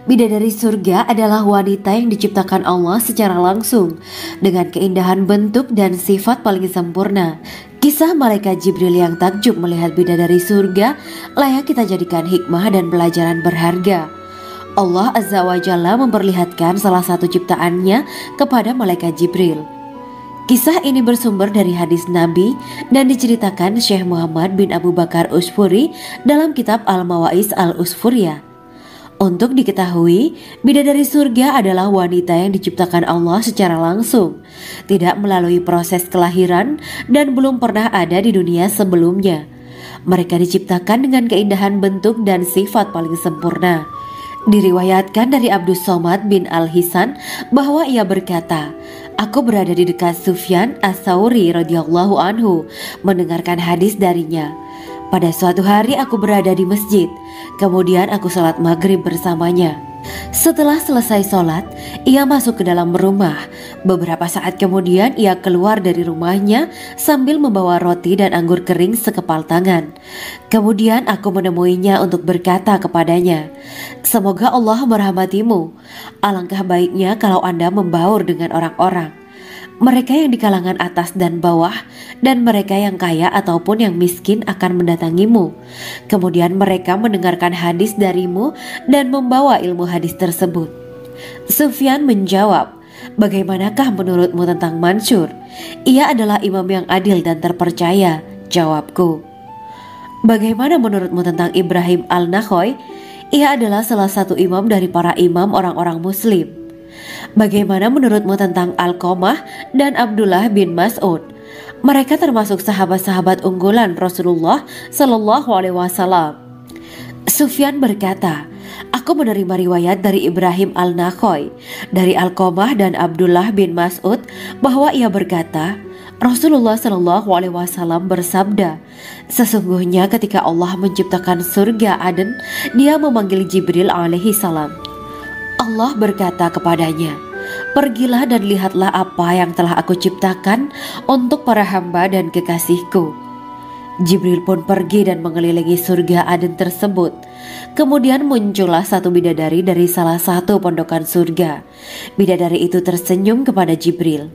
Bidadari surga adalah wanita yang diciptakan Allah secara langsung dengan keindahan bentuk dan sifat paling sempurna. Kisah malaikat Jibril yang takjub melihat bidadari surga layak kita jadikan hikmah dan pelajaran berharga. Allah Azza wa Jalla memperlihatkan salah satu ciptaannya kepada malaikat Jibril. Kisah ini bersumber dari hadis Nabi dan diceritakan Syekh Muhammad bin Abu Bakar Usfuri dalam kitab Al-Mawaiz Al-Usfuriyah. Untuk diketahui, bidadari surga adalah wanita yang diciptakan Allah secara langsung, tidak melalui proses kelahiran dan belum pernah ada di dunia sebelumnya. Mereka diciptakan dengan keindahan bentuk dan sifat paling sempurna. Diriwayatkan dari Abdus Somad bin Al-Hisan bahwa ia berkata, "Aku berada di dekat Sufyan Ats-Tsauri radhiyallahu anhu mendengarkan hadis darinya. Pada suatu hari aku berada di masjid, kemudian aku sholat maghrib bersamanya. Setelah selesai sholat, ia masuk ke dalam rumah. Beberapa saat kemudian ia keluar dari rumahnya sambil membawa roti dan anggur kering sekepal tangan. Kemudian aku menemuinya untuk berkata kepadanya, 'Semoga Allah merahmatimu. Alangkah baiknya kalau Anda membaur dengan orang-orang. Mereka yang di kalangan atas dan bawah, dan mereka yang kaya ataupun yang miskin akan mendatangimu. Kemudian mereka mendengarkan hadis darimu dan membawa ilmu hadis tersebut.' Sufyan menjawab, 'Bagaimanakah menurutmu tentang Mansur? Ia adalah imam yang adil dan terpercaya.' Jawabku, 'Bagaimana menurutmu tentang Ibrahim Al-Nakhoy? Ia adalah salah satu imam dari para imam orang-orang muslim.' Bagaimana menurutmu tentang Alqamah dan Abdullah bin Mas'ud? Mereka termasuk sahabat-sahabat unggulan Rasulullah Sallallahu Alaihi Wasallam.' Sufyan berkata, 'Aku menerima riwayat dari Ibrahim Al-Nakhoy, dari Alqamah dan Abdullah bin Mas'ud bahwa ia berkata, Rasulullah Sallallahu Alaihi Wasallam bersabda, sesungguhnya ketika Allah menciptakan surga Aden, Dia memanggil Jibril alaihi salam. Allah berkata kepadanya, pergilah dan lihatlah apa yang telah aku ciptakan untuk para hamba dan kekasihku. Jibril pun pergi dan mengelilingi surga Aden tersebut. Kemudian muncullah satu bidadari dari salah satu pondokan surga. Bidadari itu tersenyum kepada Jibril.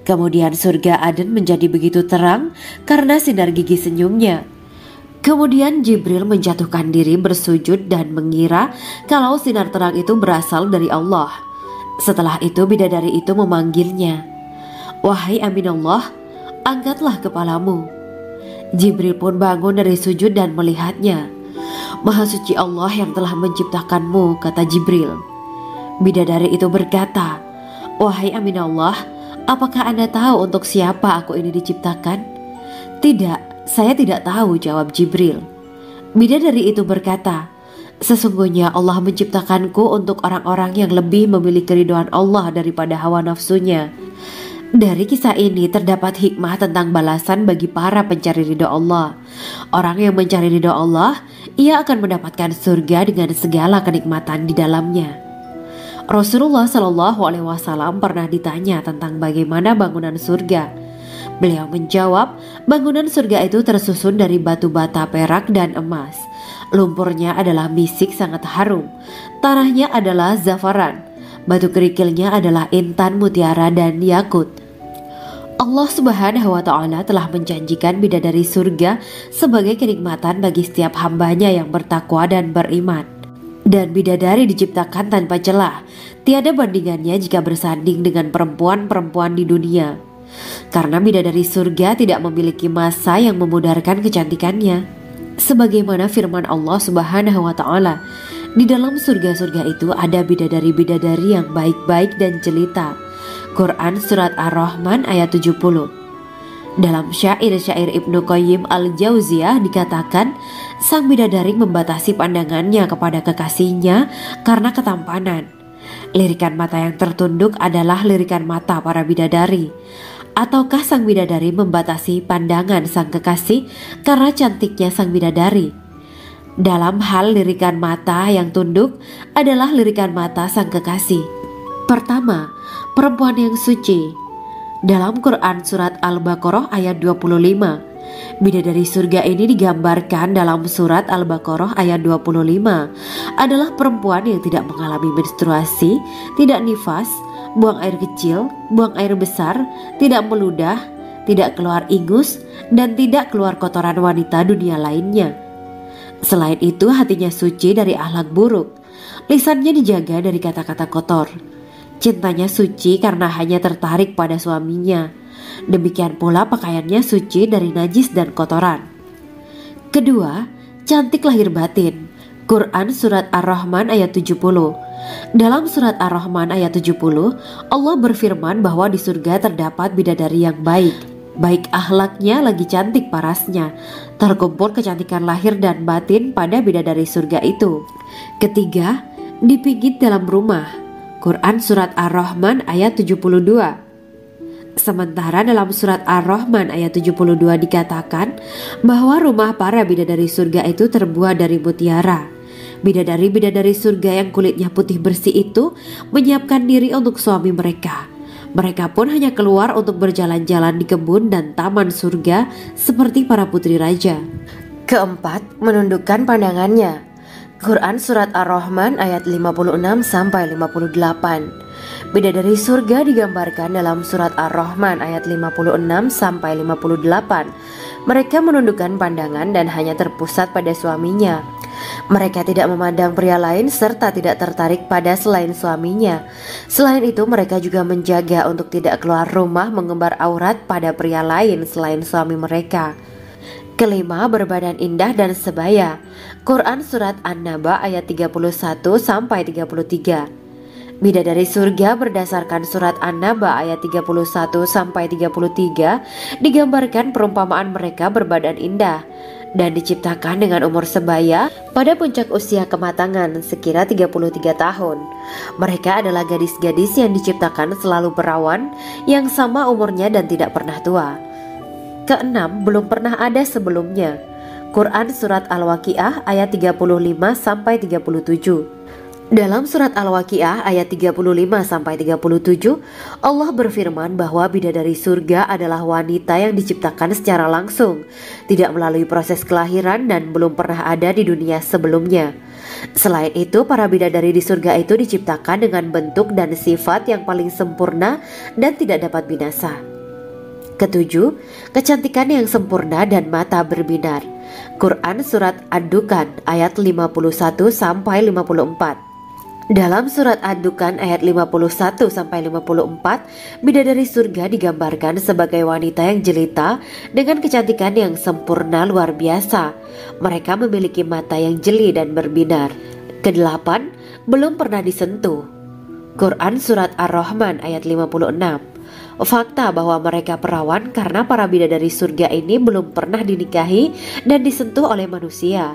Kemudian surga Aden menjadi begitu terang karena sinar gigi senyumnya. Kemudian Jibril menjatuhkan diri bersujud dan mengira kalau sinar terang itu berasal dari Allah. Setelah itu bidadari itu memanggilnya, wahai Aminullah, angkatlah kepalamu. Jibril pun bangun dari sujud dan melihatnya. Maha suci Allah yang telah menciptakanmu, kata Jibril. Bidadari itu berkata, wahai Aminullah, apakah Anda tahu untuk siapa aku ini diciptakan? Tidak. Saya tidak tahu, jawab Jibril. Bidadari itu berkata, sesungguhnya Allah menciptakanku untuk orang-orang yang lebih memilih keridhaan Allah daripada hawa nafsunya. Dari kisah ini terdapat hikmah tentang balasan bagi para pencari ridha Allah. Orang yang mencari ridha Allah, ia akan mendapatkan surga dengan segala kenikmatan di dalamnya. Rasulullah Shallallahu Alaihi Wasallam pernah ditanya tentang bagaimana bangunan surga. Beliau menjawab, bangunan surga itu tersusun dari batu bata, perak, dan emas. Lumpurnya adalah misik sangat harum. Tanahnya adalah zafaran. Batu kerikilnya adalah intan, mutiara, dan yakut. Allah Subhanahu wa Ta'ala telah menjanjikan bidadari surga sebagai kenikmatan bagi setiap hambanya yang bertakwa dan beriman. Dan bidadari diciptakan tanpa celah. Tiada bandingannya jika bersanding dengan perempuan-perempuan di dunia. Karena bidadari surga tidak memiliki masa yang memudarkan kecantikannya. Sebagaimana firman Allah Subhanahu wa Ta'ala, di dalam surga-surga itu ada bidadari-bidadari yang baik-baik dan jelita. Quran Surat Ar-Rahman ayat 70. Dalam syair-syair Ibnu Qayyim al-Jauziyah dikatakan, sang bidadari membatasi pandangannya kepada kekasihnya karena ketampanan. Lirikan mata yang tertunduk adalah lirikan mata para bidadari. Ataukah sang bidadari membatasi pandangan sang kekasih karena cantiknya sang bidadari? Dalam hal lirikan mata yang tunduk adalah lirikan mata sang kekasih. Pertama, perempuan yang suci. Dalam Quran surat Al-Baqarah ayat 25, bidadari surga ini digambarkan dalam surat Al-Baqarah ayat 25 adalah perempuan yang tidak mengalami menstruasi, tidak nifas, buang air kecil, buang air besar, tidak meludah, tidak keluar ingus, dan tidak keluar kotoran wanita dunia lainnya. Selain itu, hatinya suci dari akhlak buruk, lisannya dijaga dari kata-kata kotor. Cintanya suci karena hanya tertarik pada suaminya. Demikian pula pakaiannya suci dari najis dan kotoran. Kedua, cantik lahir batin. Quran surat Ar-Rahman ayat 70. Dalam surat Ar-Rahman ayat 70, Allah berfirman bahwa di surga terdapat bidadari yang baik. Baik akhlaknya lagi cantik parasnya. Terkumpul kecantikan lahir dan batin pada bidadari surga itu. Ketiga, dipijit dalam rumah. Quran surat Ar-Rahman ayat 72. Sementara dalam surat Ar-Rahman ayat 72 dikatakan bahwa rumah para bidadari surga itu terbuat dari mutiara. Bidadari-bidadari surga yang kulitnya putih bersih itu menyiapkan diri untuk suami mereka. Mereka pun hanya keluar untuk berjalan-jalan di kebun dan taman surga seperti para putri raja. Keempat, menundukkan pandangannya. Quran surat Ar-Rahman ayat 56 sampai 58. Bidadari surga digambarkan dalam surat Ar-Rahman ayat 56 sampai 58. Mereka menundukkan pandangan dan hanya terpusat pada suaminya. Mereka tidak memandang pria lain serta tidak tertarik pada selain suaminya. Selain itu, mereka juga menjaga untuk tidak keluar rumah mengembar aurat pada pria lain selain suami mereka. Kelima, berbadan indah dan sebaya. Quran surat An-Naba ayat 31 sampai 33. Bidadari surga berdasarkan surat An-Naba ayat 31 sampai 33 digambarkan perumpamaan mereka berbadan indah dan diciptakan dengan umur sebaya pada puncak usia kematangan sekira 33 tahun. Mereka adalah gadis-gadis yang diciptakan selalu perawan yang sama umurnya dan tidak pernah tua. Keenam, belum pernah ada sebelumnya. Quran surat Al-Waqiah ayat 35 sampai 37. Dalam surat Al-Waqiah ayat 35 sampai 37, Allah berfirman bahwa bidadari surga adalah wanita yang diciptakan secara langsung, tidak melalui proses kelahiran dan belum pernah ada di dunia sebelumnya. Selain itu, para bidadari di surga itu diciptakan dengan bentuk dan sifat yang paling sempurna dan tidak dapat binasa. Ketujuh, kecantikan yang sempurna dan mata berbinar. Quran surat Ad-Dukhan ayat 51 sampai 54. Dalam surat Ad-Dukhan ayat 51 sampai 54, bidadari surga digambarkan sebagai wanita yang jelita dengan kecantikan yang sempurna luar biasa. Mereka memiliki mata yang jeli dan berbinar. Kedelapan, belum pernah disentuh. Quran surat Ar-Rahman ayat 56. Fakta bahwa mereka perawan karena para bidadari surga ini belum pernah dinikahi dan disentuh oleh manusia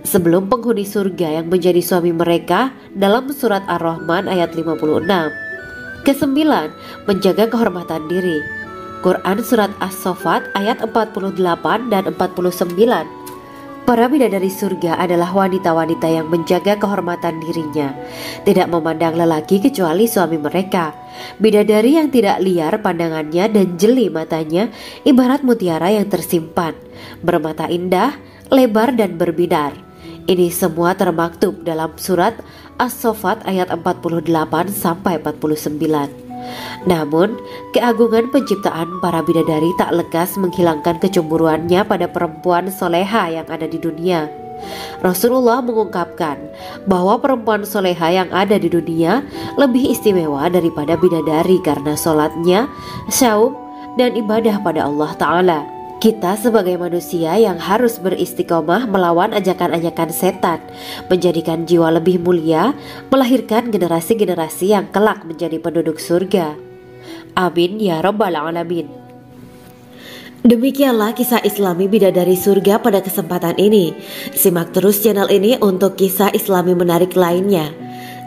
sebelum penghuni surga yang menjadi suami mereka dalam surat Ar-Rahman ayat 56. Kesembilan, menjaga kehormatan diri. Quran surat As-Saffat ayat 48 dan 49. Para bidadari surga adalah wanita-wanita yang menjaga kehormatan dirinya, tidak memandang lelaki kecuali suami mereka. Bidadari yang tidak liar pandangannya dan jeli matanya ibarat mutiara yang tersimpan, bermata indah, lebar dan berbinar. Ini semua termaktub dalam surat As-Saffat ayat 48 sampai 49. Namun, keagungan penciptaan para bidadari tak lekas menghilangkan kecemburuannya pada perempuan soleha yang ada di dunia. Rasulullah mengungkapkan bahwa perempuan soleha yang ada di dunia lebih istimewa daripada bidadari karena sholatnya, saum, dan ibadah pada Allah Ta'ala. Kita sebagai manusia yang harus beristiqomah melawan ajakan-ajakan setan, menjadikan jiwa lebih mulia, melahirkan generasi-generasi yang kelak menjadi penduduk surga. Amin ya rabbal alamin. Demikianlah kisah Islami bidadari surga pada kesempatan ini. Simak terus channel ini untuk kisah Islami menarik lainnya.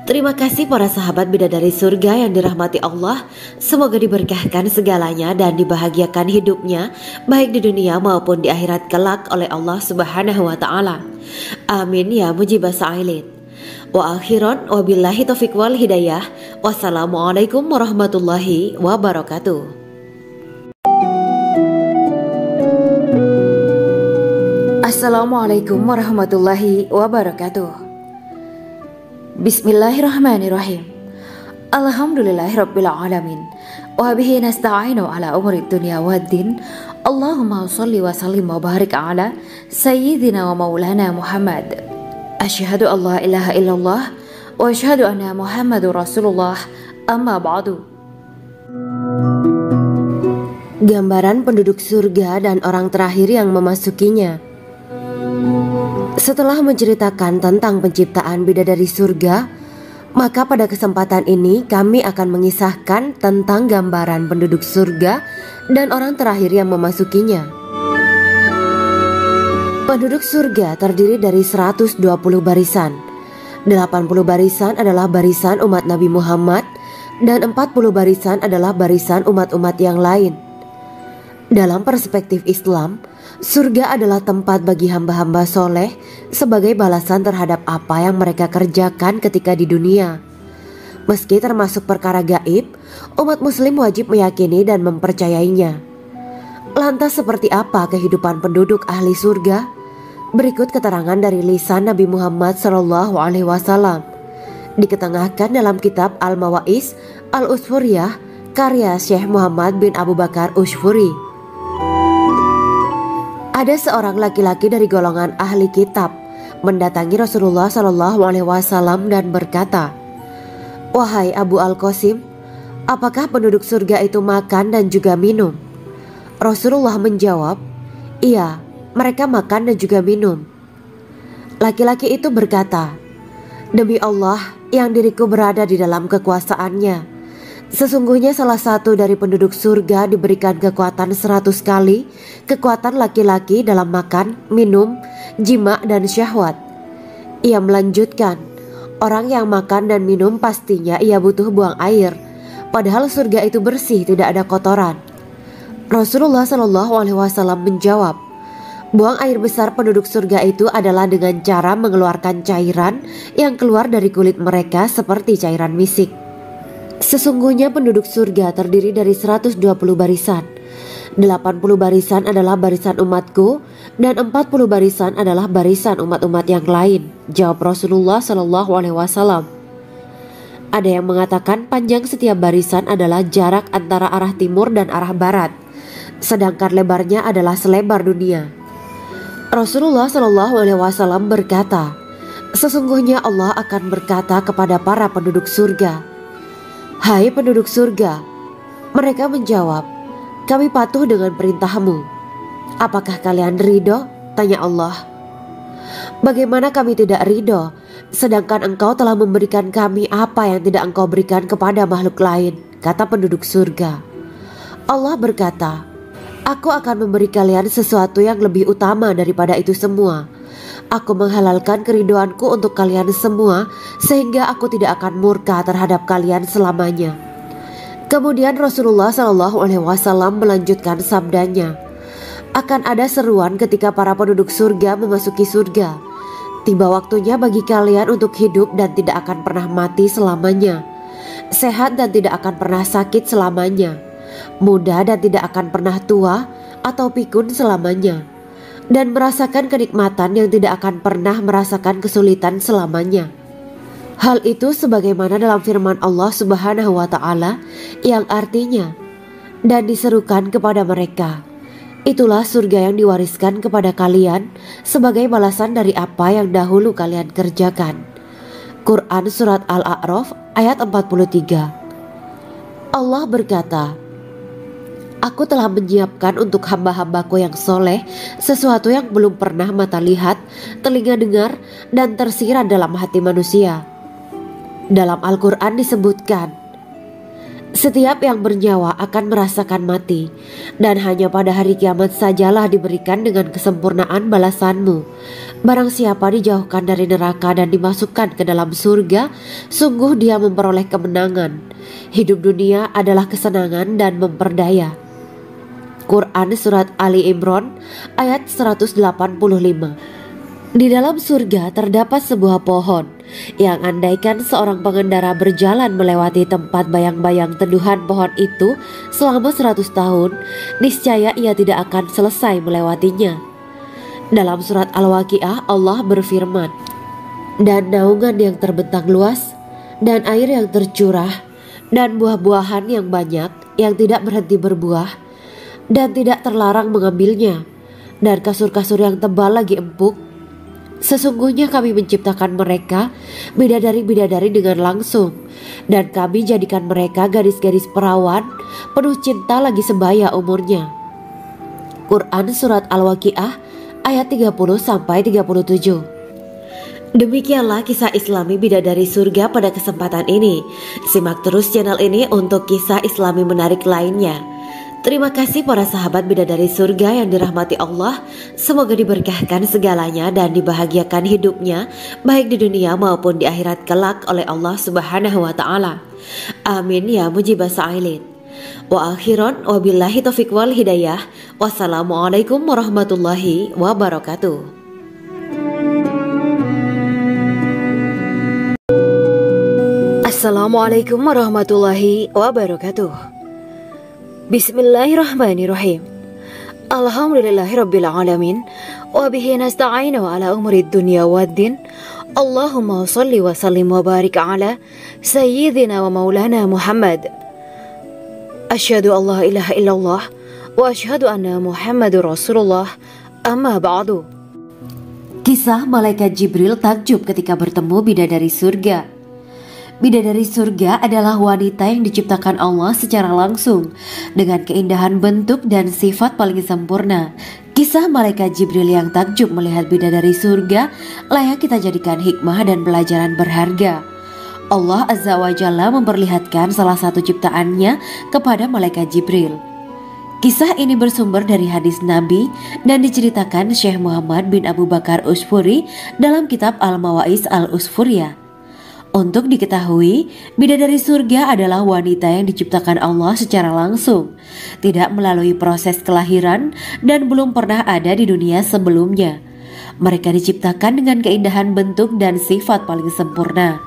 Terima kasih para sahabat bidadari surga yang dirahmati Allah. Semoga diberkahkan segalanya dan dibahagiakan hidupnya, baik di dunia maupun di akhirat kelak oleh Allah Subhanahu wa Ta'ala. Amin ya mujibah sa'ilin. Wa akhiran wabillahi taufiq wal hidayah. Wassalamualaikum warahmatullahi wabarakatuh. Assalamualaikum warahmatullahi wabarakatuh. Bismillahirrahmanirrahim. Alhamdulillahirabbil alamin. Wa bihi nasta'inu ala umuri dunya waddin. Allahumma shalli wa sallim wa barik ala sayyidina wa maulana Muhammad. Asyhadu an la ilaha illallah wa asyhadu anna Muhammadur Rasulullah. Amma ba'du. Gambaran penduduk surga dan orang terakhir yang memasukinya. Setelah menceritakan tentang penciptaan bidadari surga, maka pada kesempatan ini kami akan mengisahkan tentang gambaran penduduk surga dan orang terakhir yang memasukinya. Penduduk surga terdiri dari 120 barisan. 80 barisan adalah barisan umat Nabi Muhammad dan 40 barisan adalah barisan umat-umat yang lain. Dalam perspektif Islam, surga adalah tempat bagi hamba-hamba soleh sebagai balasan terhadap apa yang mereka kerjakan ketika di dunia. Meski termasuk perkara gaib, umat muslim wajib meyakini dan mempercayainya. Lantas seperti apa kehidupan penduduk ahli surga? Berikut keterangan dari lisan Nabi Muhammad SAW, diketengahkan dalam kitab Al-Mawa'is Al-Usfuriyah karya Syekh Muhammad bin Abu Bakar Ushfuri. Ada seorang laki-laki dari golongan ahli kitab mendatangi Rasulullah SAW dan berkata, "Wahai Abu Al-Qasim, apakah penduduk surga itu makan dan juga minum?" Rasulullah menjawab, "Iya, mereka makan dan juga minum." Laki-laki itu berkata, "Demi Allah yang diriku berada di dalam kekuasaannya, sesungguhnya salah satu dari penduduk surga diberikan kekuatan 100 kali kekuatan laki-laki dalam makan, minum, jima, dan syahwat." Ia melanjutkan, "Orang yang makan dan minum pastinya ia butuh buang air, padahal surga itu bersih, tidak ada kotoran." Rasulullah SAW menjawab, "Buang air besar penduduk surga itu adalah dengan cara mengeluarkan cairan yang keluar dari kulit mereka seperti cairan misik." Sesungguhnya penduduk surga terdiri dari 120 barisan. 80 barisan adalah barisan umatku dan 40 barisan adalah barisan umat-umat yang lain, jawab Rasulullah SAW. Ada yang mengatakan panjang setiap barisan adalah jarak antara arah timur dan arah barat, sedangkan lebarnya adalah selebar dunia. Rasulullah SAW berkata, "Sesungguhnya Allah akan berkata kepada para penduduk surga, 'Hai penduduk surga,' mereka menjawab, 'Kami patuh dengan perintahmu.' 'Apakah kalian ridho?' tanya Allah. 'Bagaimana kami tidak ridho, sedangkan engkau telah memberikan kami apa yang tidak engkau berikan kepada makhluk lain,' kata penduduk surga. Allah berkata, 'Aku akan memberi kalian sesuatu yang lebih utama daripada itu semua. Aku menghalalkan keridoanku untuk kalian semua sehingga aku tidak akan murka terhadap kalian selamanya.'" Kemudian Rasulullah SAW melanjutkan sabdanya, "Akan ada seruan ketika para penduduk surga memasuki surga. Tiba waktunya bagi kalian untuk hidup dan tidak akan pernah mati selamanya, sehat dan tidak akan pernah sakit selamanya, muda dan tidak akan pernah tua atau pikun selamanya, dan merasakan kenikmatan yang tidak akan pernah merasakan kesulitan selamanya." Hal itu sebagaimana dalam firman Allah Subhanahu wa Ta'ala yang artinya, "Dan diserukan kepada mereka, itulah surga yang diwariskan kepada kalian sebagai balasan dari apa yang dahulu kalian kerjakan." Quran Surat Al-A'raf ayat 43. Allah berkata, "Aku telah menyiapkan untuk hamba-hambaku yang soleh sesuatu yang belum pernah mata lihat, telinga dengar, dan tersirat dalam hati manusia." Dalam Al-Quran disebutkan, Setiap yang bernyawa akan merasakan mati, dan hanya pada hari kiamat sajalah diberikan dengan kesempurnaan balasanmu. Barang siapa dijauhkan dari neraka dan dimasukkan ke dalam surga, sungguh dia memperoleh kemenangan. Hidup dunia adalah kesenangan dan memperdaya. Quran Surat Ali Imran ayat 185. Di dalam surga terdapat sebuah pohon yang andaikan seorang pengendara berjalan melewati tempat bayang-bayang teduhan pohon itu selama 100 tahun, niscaya ia tidak akan selesai melewatinya. Dalam surat Al-Waqiah Allah berfirman, "Dan naungan yang terbentang luas, dan air yang tercurah, dan buah-buahan yang banyak yang tidak berhenti berbuah, dan tidak terlarang mengambilnya, dan kasur-kasur yang tebal lagi empuk. Sesungguhnya kami menciptakan mereka bidadari-bidadari dengan langsung, dan kami jadikan mereka gadis-gadis perawan penuh cinta lagi sebaya umurnya." Quran Surat Al-Waqiah ayat 30-37. Demikianlah kisah Islami bidadari surga pada kesempatan ini. Simak terus channel ini untuk kisah Islami menarik lainnya. Terima kasih para sahabat bidadari surga yang dirahmati Allah. Semoga diberkahkan segalanya dan dibahagiakan hidupnya baik di dunia maupun di akhirat kelak oleh Allah Subhanahu wa taala. Amin ya mujibah sa'ilin. Wa akhiran wabillahi taufiq wal hidayah. Wassalamualaikum warahmatullahi wabarakatuh. Assalamualaikum warahmatullahi wabarakatuh. Bismillahirrahmanirrahim. Alhamdulillahirabbil alamin wa bihi nasta'inu ala umuri dunya waddin. Allahumma shalli wa sallim wa barik ala sayyidina wa maulana Muhammad. Asyhadu an la ilaha illallah wa asyhadu anna Muhammadur Rasulullah. Amma ba'du. Kisah malaikat Jibril takjub ketika bertemu bidadari surga. Bidadari surga adalah wanita yang diciptakan Allah secara langsung dengan keindahan bentuk dan sifat paling sempurna. Kisah malaikat Jibril yang takjub melihat bidadari surga layak kita jadikan hikmah dan pelajaran berharga. Allah Azza wa Jalla memperlihatkan salah satu ciptaannya kepada malaikat Jibril. Kisah ini bersumber dari hadis Nabi dan diceritakan Syekh Muhammad bin Abu Bakar Usfuri dalam kitab Al-Mawaiz Al-Usfuriyah. Untuk diketahui, bidadari surga adalah wanita yang diciptakan Allah secara langsung, tidak melalui proses kelahiran dan belum pernah ada di dunia sebelumnya. Mereka diciptakan dengan keindahan bentuk dan sifat paling sempurna.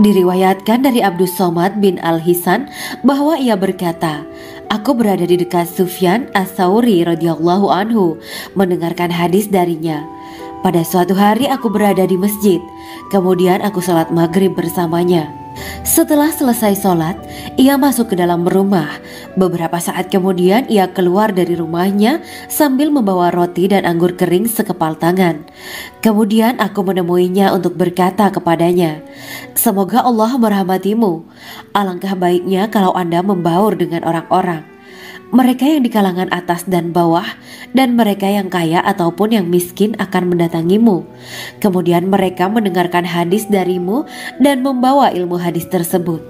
Diriwayatkan dari Abdus Somad bin Al-Hisan bahwa ia berkata, "Aku berada di dekat Sufyan As-Sauri radhiyallahu anhu mendengarkan hadis darinya. Pada suatu hari aku berada di masjid, kemudian aku sholat maghrib bersamanya. Setelah selesai sholat, ia masuk ke dalam rumah. Beberapa saat kemudian ia keluar dari rumahnya sambil membawa roti dan anggur kering sekepal tangan. Kemudian aku menemuinya untuk berkata kepadanya, 'Semoga Allah merahmatimu. Alangkah baiknya kalau Anda membaur dengan orang-orang. Mereka yang di kalangan atas dan bawah, dan mereka yang kaya ataupun yang miskin akan mendatangimu. Kemudian mereka mendengarkan hadis darimu dan membawa ilmu hadis tersebut.'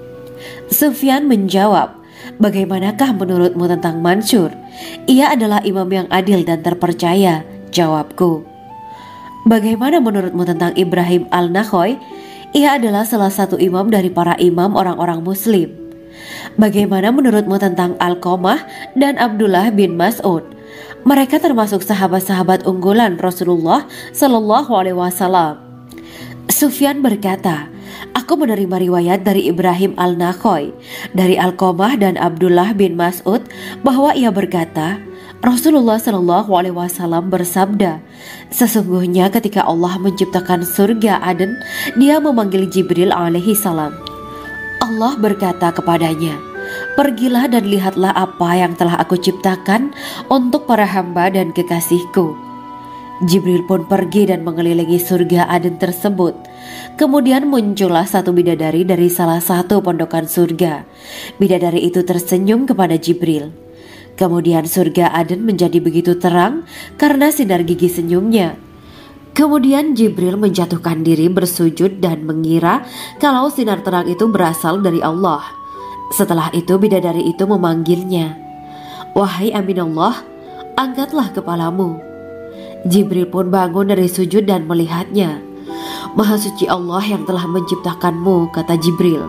Sufyan menjawab, 'Bagaimanakah menurutmu tentang Mansur? Ia adalah imam yang adil dan terpercaya.' Jawabku. 'Bagaimana menurutmu tentang Ibrahim Al-Nakhoy? Ia adalah salah satu imam dari para imam orang-orang muslim.' 'Bagaimana menurutmu tentang Alqamah dan Abdullah bin Mas'ud? Mereka termasuk sahabat-sahabat unggulan Rasulullah Sallallahu Alaihi Wasallam.' Sufyan berkata, 'Aku menerima riwayat dari Ibrahim Al-Nakhoy, dari Alqamah dan Abdullah bin Mas'ud bahwa ia berkata, Rasulullah Sallallahu Alaihi Wasallam bersabda, sesungguhnya ketika Allah menciptakan surga Aden, Dia memanggil Jibril alaihi salam. Allah berkata kepadanya, pergilah dan lihatlah apa yang telah aku ciptakan untuk para hamba dan kekasihku. Jibril pun pergi dan mengelilingi surga Aden tersebut. Kemudian muncullah satu bidadari dari salah satu pondokan surga. Bidadari itu tersenyum kepada Jibril. Kemudian surga Aden menjadi begitu terang karena sinar gigi senyumnya. Kemudian Jibril menjatuhkan diri bersujud dan mengira kalau sinar terang itu berasal dari Allah. Setelah itu bidadari itu memanggilnya, "Wahai Aminullah, angkatlah kepalamu." Jibril pun bangun dari sujud dan melihatnya. "Maha suci Allah yang telah menciptakanmu," kata Jibril.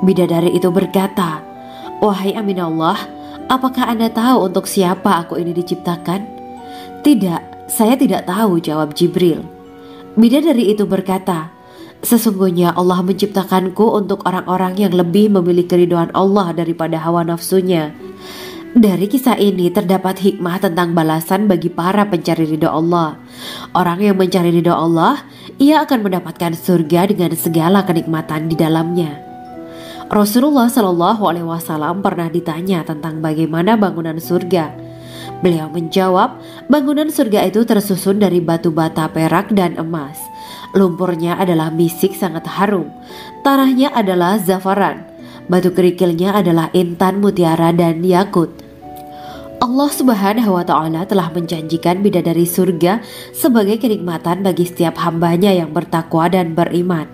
Bidadari itu berkata, "Wahai Aminullah, apakah Anda tahu untuk siapa aku ini diciptakan?" "Tidak, saya tidak tahu," jawab Jibril. Bidadari itu berkata, "Sesungguhnya Allah menciptakanku untuk orang-orang yang lebih memilih keridhaan Allah daripada hawa nafsunya." Dari kisah ini terdapat hikmah tentang balasan bagi para pencari ridho Allah. Orang yang mencari ridho Allah, ia akan mendapatkan surga dengan segala kenikmatan di dalamnya. Rasulullah Shallallahu Alaihi Wasallam pernah ditanya tentang bagaimana bangunan surga. Beliau menjawab, bangunan surga itu tersusun dari batu bata, perak, dan emas. Lumpurnya adalah misik sangat harum, tanahnya adalah zafaran, batu kerikilnya adalah intan, mutiara, dan yakut. Allah Subhanahu wa Ta'ala telah menjanjikan bidadari surga sebagai kenikmatan bagi setiap hambanya yang bertakwa dan beriman.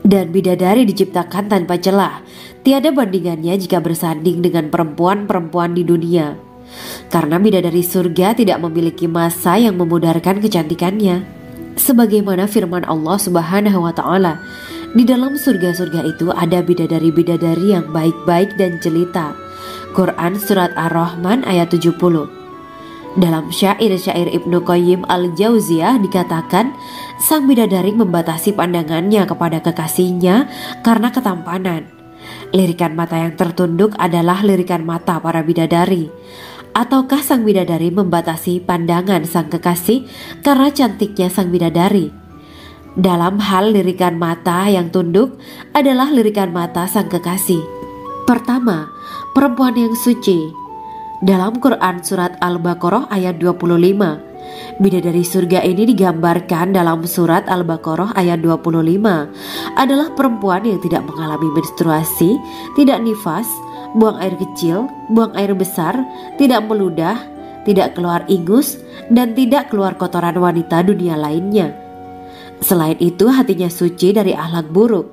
Dan bidadari diciptakan tanpa celah, tiada bandingannya jika bersanding dengan perempuan-perempuan di dunia. Karena bidadari surga tidak memiliki masa yang memudarkan kecantikannya. Sebagaimana firman Allah Subhanahu wa Ta'ala, di dalam surga-surga itu ada bidadari-bidadari yang baik-baik dan jelita. Quran Surat Ar-Rahman ayat 70. Dalam syair-syair Ibnu Qayyim Al-Jauziyah dikatakan, sang bidadari membatasi pandangannya kepada kekasihnya karena ketampanan. Lirikan mata yang tertunduk adalah lirikan mata para bidadari. Ataukah sang bidadari membatasi pandangan sang kekasih karena cantiknya sang bidadari? Dalam hal lirikan mata yang tunduk adalah lirikan mata sang kekasih. Pertama, perempuan yang suci. Dalam Quran Surat Al-Baqarah ayat 25, bidadari surga ini digambarkan dalam Surat Al-Baqarah ayat 25 adalah perempuan yang tidak mengalami menstruasi, tidak nifas, buang air kecil, buang air besar, tidak meludah, tidak keluar ingus, dan tidak keluar kotoran wanita dunia lainnya. Selain itu, hatinya suci dari akhlak buruk,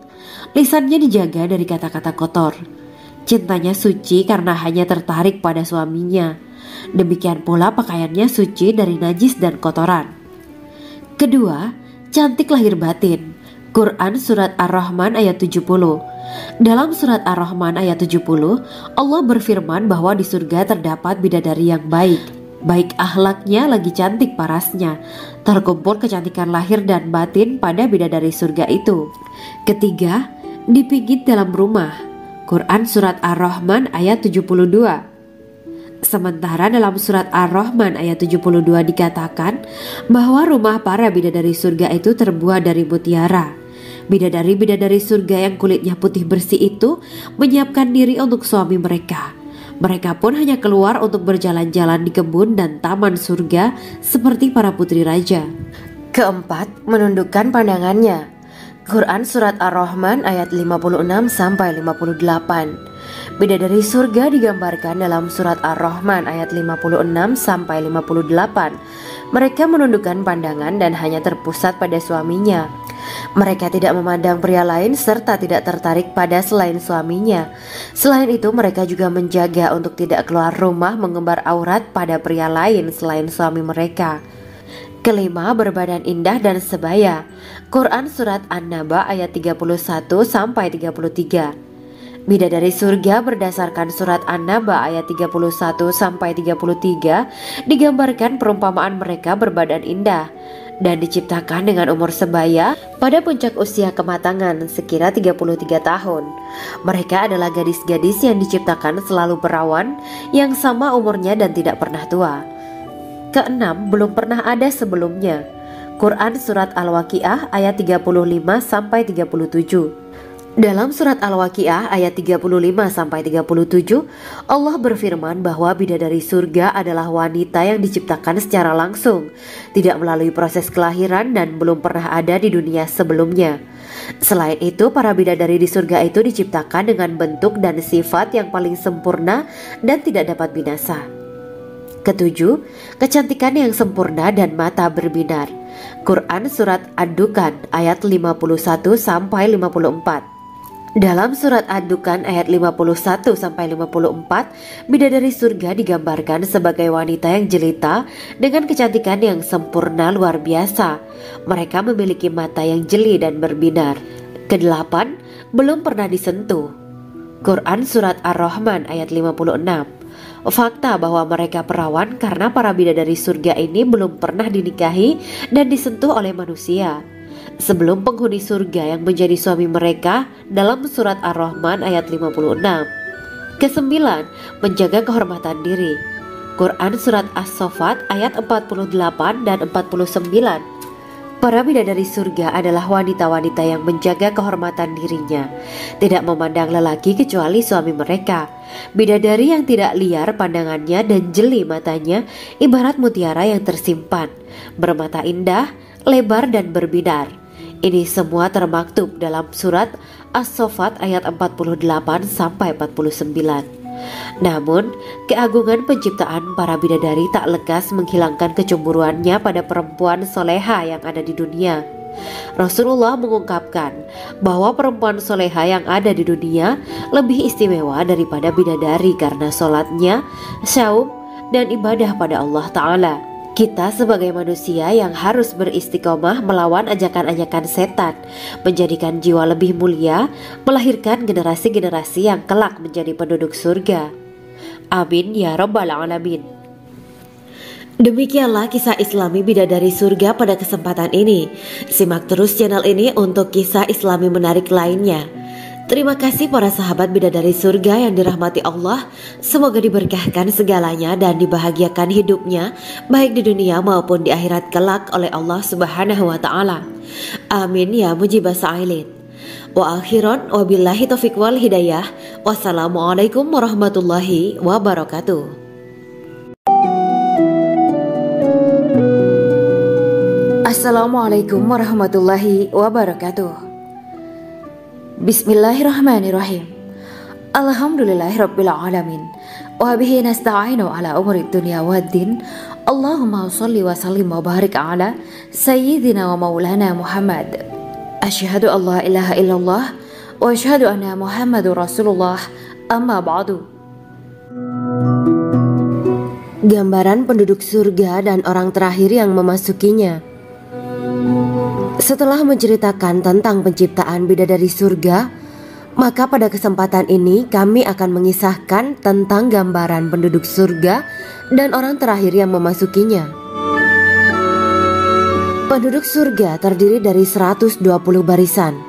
lisannya dijaga dari kata-kata kotor. Cintanya suci karena hanya tertarik pada suaminya. Demikian pula pakaiannya suci dari najis dan kotoran. Kedua, cantik lahir batin. Quran Surat Ar-Rahman ayat 70. Dalam Surat Ar-Rahman ayat 70, Allah berfirman bahwa di surga terdapat bidadari yang baik. Baik akhlaknya lagi cantik parasnya. Terkumpul kecantikan lahir dan batin pada bidadari surga itu. Ketiga, dipijit dalam rumah. Quran Surat Ar-Rahman ayat 72. Sementara dalam Surat Ar-Rahman ayat 72 dikatakan bahwa rumah para bidadari surga itu terbuat dari mutiara. Bidadari-bidadari surga yang kulitnya putih bersih itu menyiapkan diri untuk suami mereka. Mereka pun hanya keluar untuk berjalan-jalan di kebun dan taman surga seperti para putri raja. Keempat, menundukkan pandangannya. Quran Surat Ar-Rahman ayat 56-58. Bidadari surga digambarkan dalam Surat Ar-Rahman ayat 56-58. Mereka menundukkan pandangan dan hanya terpusat pada suaminya. Mereka tidak memandang pria lain serta tidak tertarik pada selain suaminya. Selain itu, mereka juga menjaga untuk tidak keluar rumah mengembar aurat pada pria lain selain suami mereka. Kelima, berbadan indah dan sebaya. Quran Surat An-Naba ayat 31-33. Bidadari surga berdasarkan Surat An-Naba ayat 31-33 digambarkan perumpamaan mereka berbadan indah dan diciptakan dengan umur sebaya pada puncak usia kematangan sekira 33 tahun. Mereka adalah gadis-gadis yang diciptakan selalu perawan yang sama umurnya dan tidak pernah tua. Keenam, belum pernah ada sebelumnya. Quran Surat Al-Waqiah ayat 35-37. Dalam Surat Al-Waqiah ayat 35-37, Allah berfirman bahwa bidadari surga adalah wanita yang diciptakan secara langsung, tidak melalui proses kelahiran dan belum pernah ada di dunia sebelumnya. Selain itu, para bidadari di surga itu diciptakan dengan bentuk dan sifat yang paling sempurna dan tidak dapat binasa. Ketujuh, kecantikan yang sempurna dan mata berbinar. Quran Surat Ad-Dukhan ayat 51-54. Dalam surat Ad-Dukhan ayat 51-54, bidadari surga digambarkan sebagai wanita yang jelita dengan kecantikan yang sempurna luar biasa. Mereka memiliki mata yang jeli dan berbinar. Kedelapan, belum pernah disentuh. Quran surat Ar-Rahman ayat 56. Fakta bahwa mereka perawan karena para bidadari surga ini belum pernah dinikahi dan disentuh oleh manusia sebelum penghuni surga yang menjadi suami mereka dalam surat Ar-Rahman ayat 56. Kesembilan, menjaga kehormatan diri. Quran surat As-Saffat ayat 48 dan 49. Para bidadari surga adalah wanita-wanita yang menjaga kehormatan dirinya, tidak memandang lelaki kecuali suami mereka. Bidadari yang tidak liar pandangannya dan jeli matanya ibarat mutiara yang tersimpan, bermata indah, lebar dan berbinar. Ini semua termaktub dalam surat As-Saffat ayat 48 sampai 49. Namun, keagungan penciptaan para bidadari tak lekas menghilangkan kecemburuannya pada perempuan soleha yang ada di dunia. Rasulullah mengungkapkan bahwa perempuan soleha yang ada di dunia lebih istimewa daripada bidadari karena sholatnya, syaum, dan ibadah pada Allah Ta'ala. Kita sebagai manusia yang harus beristiqomah melawan ajakan-ajakan setan, menjadikan jiwa lebih mulia, melahirkan generasi-generasi yang kelak menjadi penduduk surga. Amin ya Rabbal Alamin. Demikianlah kisah Islami bidadari surga pada kesempatan ini. Simak terus channel ini untuk kisah Islami menarik lainnya. Terima kasih para sahabat bidadari surga yang dirahmati Allah. Semoga diberkahkan segalanya dan dibahagiakan hidupnya baik di dunia maupun di akhirat kelak oleh Allah Subhanahu wa Ta'ala. Amin ya mujibah sa'ilin. Wa akhiran wabillahi taufiq wal hidayah. Wassalamualaikum warahmatullahi wabarakatuh. Assalamualaikum warahmatullahi wabarakatuh. Bismillahirrahmanirrahim. Alhamdulillahirabbil alamin. Wa bihi nasta'inu ala umuri dunya waddin. Allahumma shalli wa sallim wa barik ala sayyidina wa maulana Muhammad. Asyhadu an la ilaha illallah wa asyhadu anna Muhammadur Rasulullah. Amma ba'du. Gambaran penduduk surga dan orang terakhir yang memasukinya. Setelah menceritakan tentang penciptaan bidadari surga, maka pada kesempatan ini kami akan mengisahkan tentang gambaran penduduk surga dan orang terakhir yang memasukinya. Penduduk surga terdiri dari 120 barisan.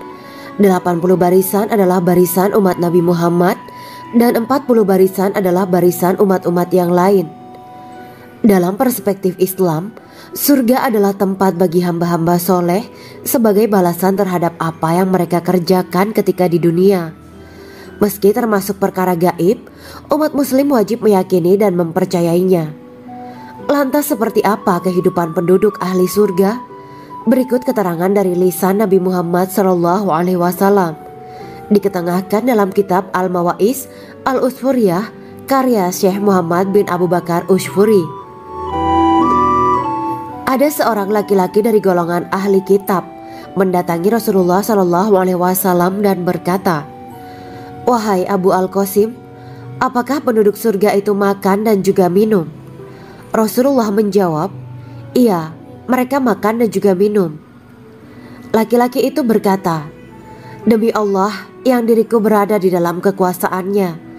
80 barisan adalah barisan umat Nabi Muhammad dan 40 barisan adalah barisan umat-umat yang lain. Dalam perspektif Islam, surga adalah tempat bagi hamba-hamba soleh sebagai balasan terhadap apa yang mereka kerjakan ketika di dunia. Meski termasuk perkara gaib, umat muslim wajib meyakini dan mempercayainya. Lantas seperti apa kehidupan penduduk ahli surga? Berikut keterangan dari lisan Nabi Muhammad SAW, diketengahkan dalam kitab Al-Mawa'is Al-Usfuriyah karya Syekh Muhammad bin Abu Bakar Ushfuri. Ada seorang laki-laki dari golongan ahli kitab mendatangi Rasulullah SAW dan berkata, "Wahai Abu Al-Qasim, apakah penduduk surga itu makan dan juga minum?" Rasulullah menjawab, "Iya, mereka makan dan juga minum." Laki-laki itu berkata, "Demi Allah yang diriku berada di dalam kekuasaannya,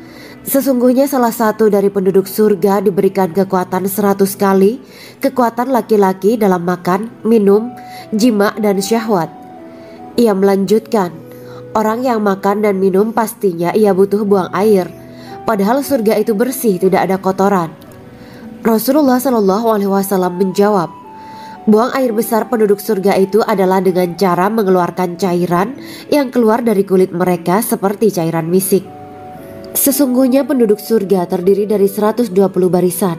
sesungguhnya salah satu dari penduduk surga diberikan kekuatan 100 kali kekuatan laki-laki dalam makan, minum, jima, dan syahwat." Ia melanjutkan, "Orang yang makan dan minum pastinya ia butuh buang air, padahal surga itu bersih, tidak ada kotoran." Rasulullah SAW menjawab, "Buang air besar penduduk surga itu adalah dengan cara mengeluarkan cairan yang keluar dari kulit mereka seperti cairan misik." Sesungguhnya penduduk surga terdiri dari 120 barisan.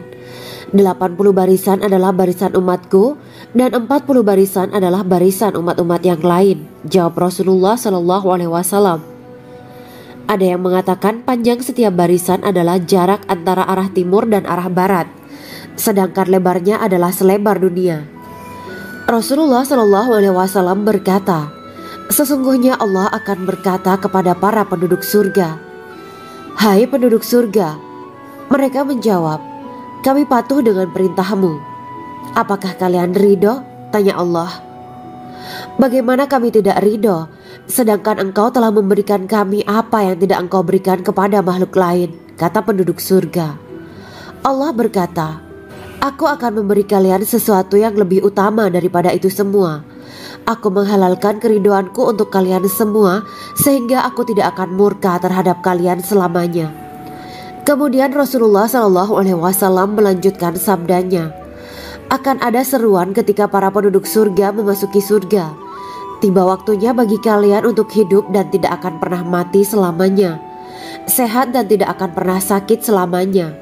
80 barisan adalah barisan umatku dan 40 barisan adalah barisan umat-umat yang lain, jawab Rasulullah SAW. Ada yang mengatakan panjang setiap barisan adalah jarak antara arah timur dan arah barat, sedangkan lebarnya adalah selebar dunia. Rasulullah SAW berkata, Sesungguhnya Allah akan berkata kepada para penduduk surga, "Hai penduduk surga." Mereka menjawab, "Kami patuh dengan perintahmu." "Apakah kalian ridho?" tanya Allah. "Bagaimana kami tidak ridho, sedangkan engkau telah memberikan kami apa yang tidak engkau berikan kepada makhluk lain," kata penduduk surga. Allah berkata, "Aku akan memberi kalian sesuatu yang lebih utama daripada itu semua. Aku menghalalkan keridoanku untuk kalian semua, sehingga aku tidak akan murka terhadap kalian selamanya." Kemudian Rasulullah SAW melanjutkan sabdanya, "Akan ada seruan ketika para penduduk surga memasuki surga. Tiba waktunya bagi kalian untuk hidup dan tidak akan pernah mati selamanya, sehat dan tidak akan pernah sakit selamanya,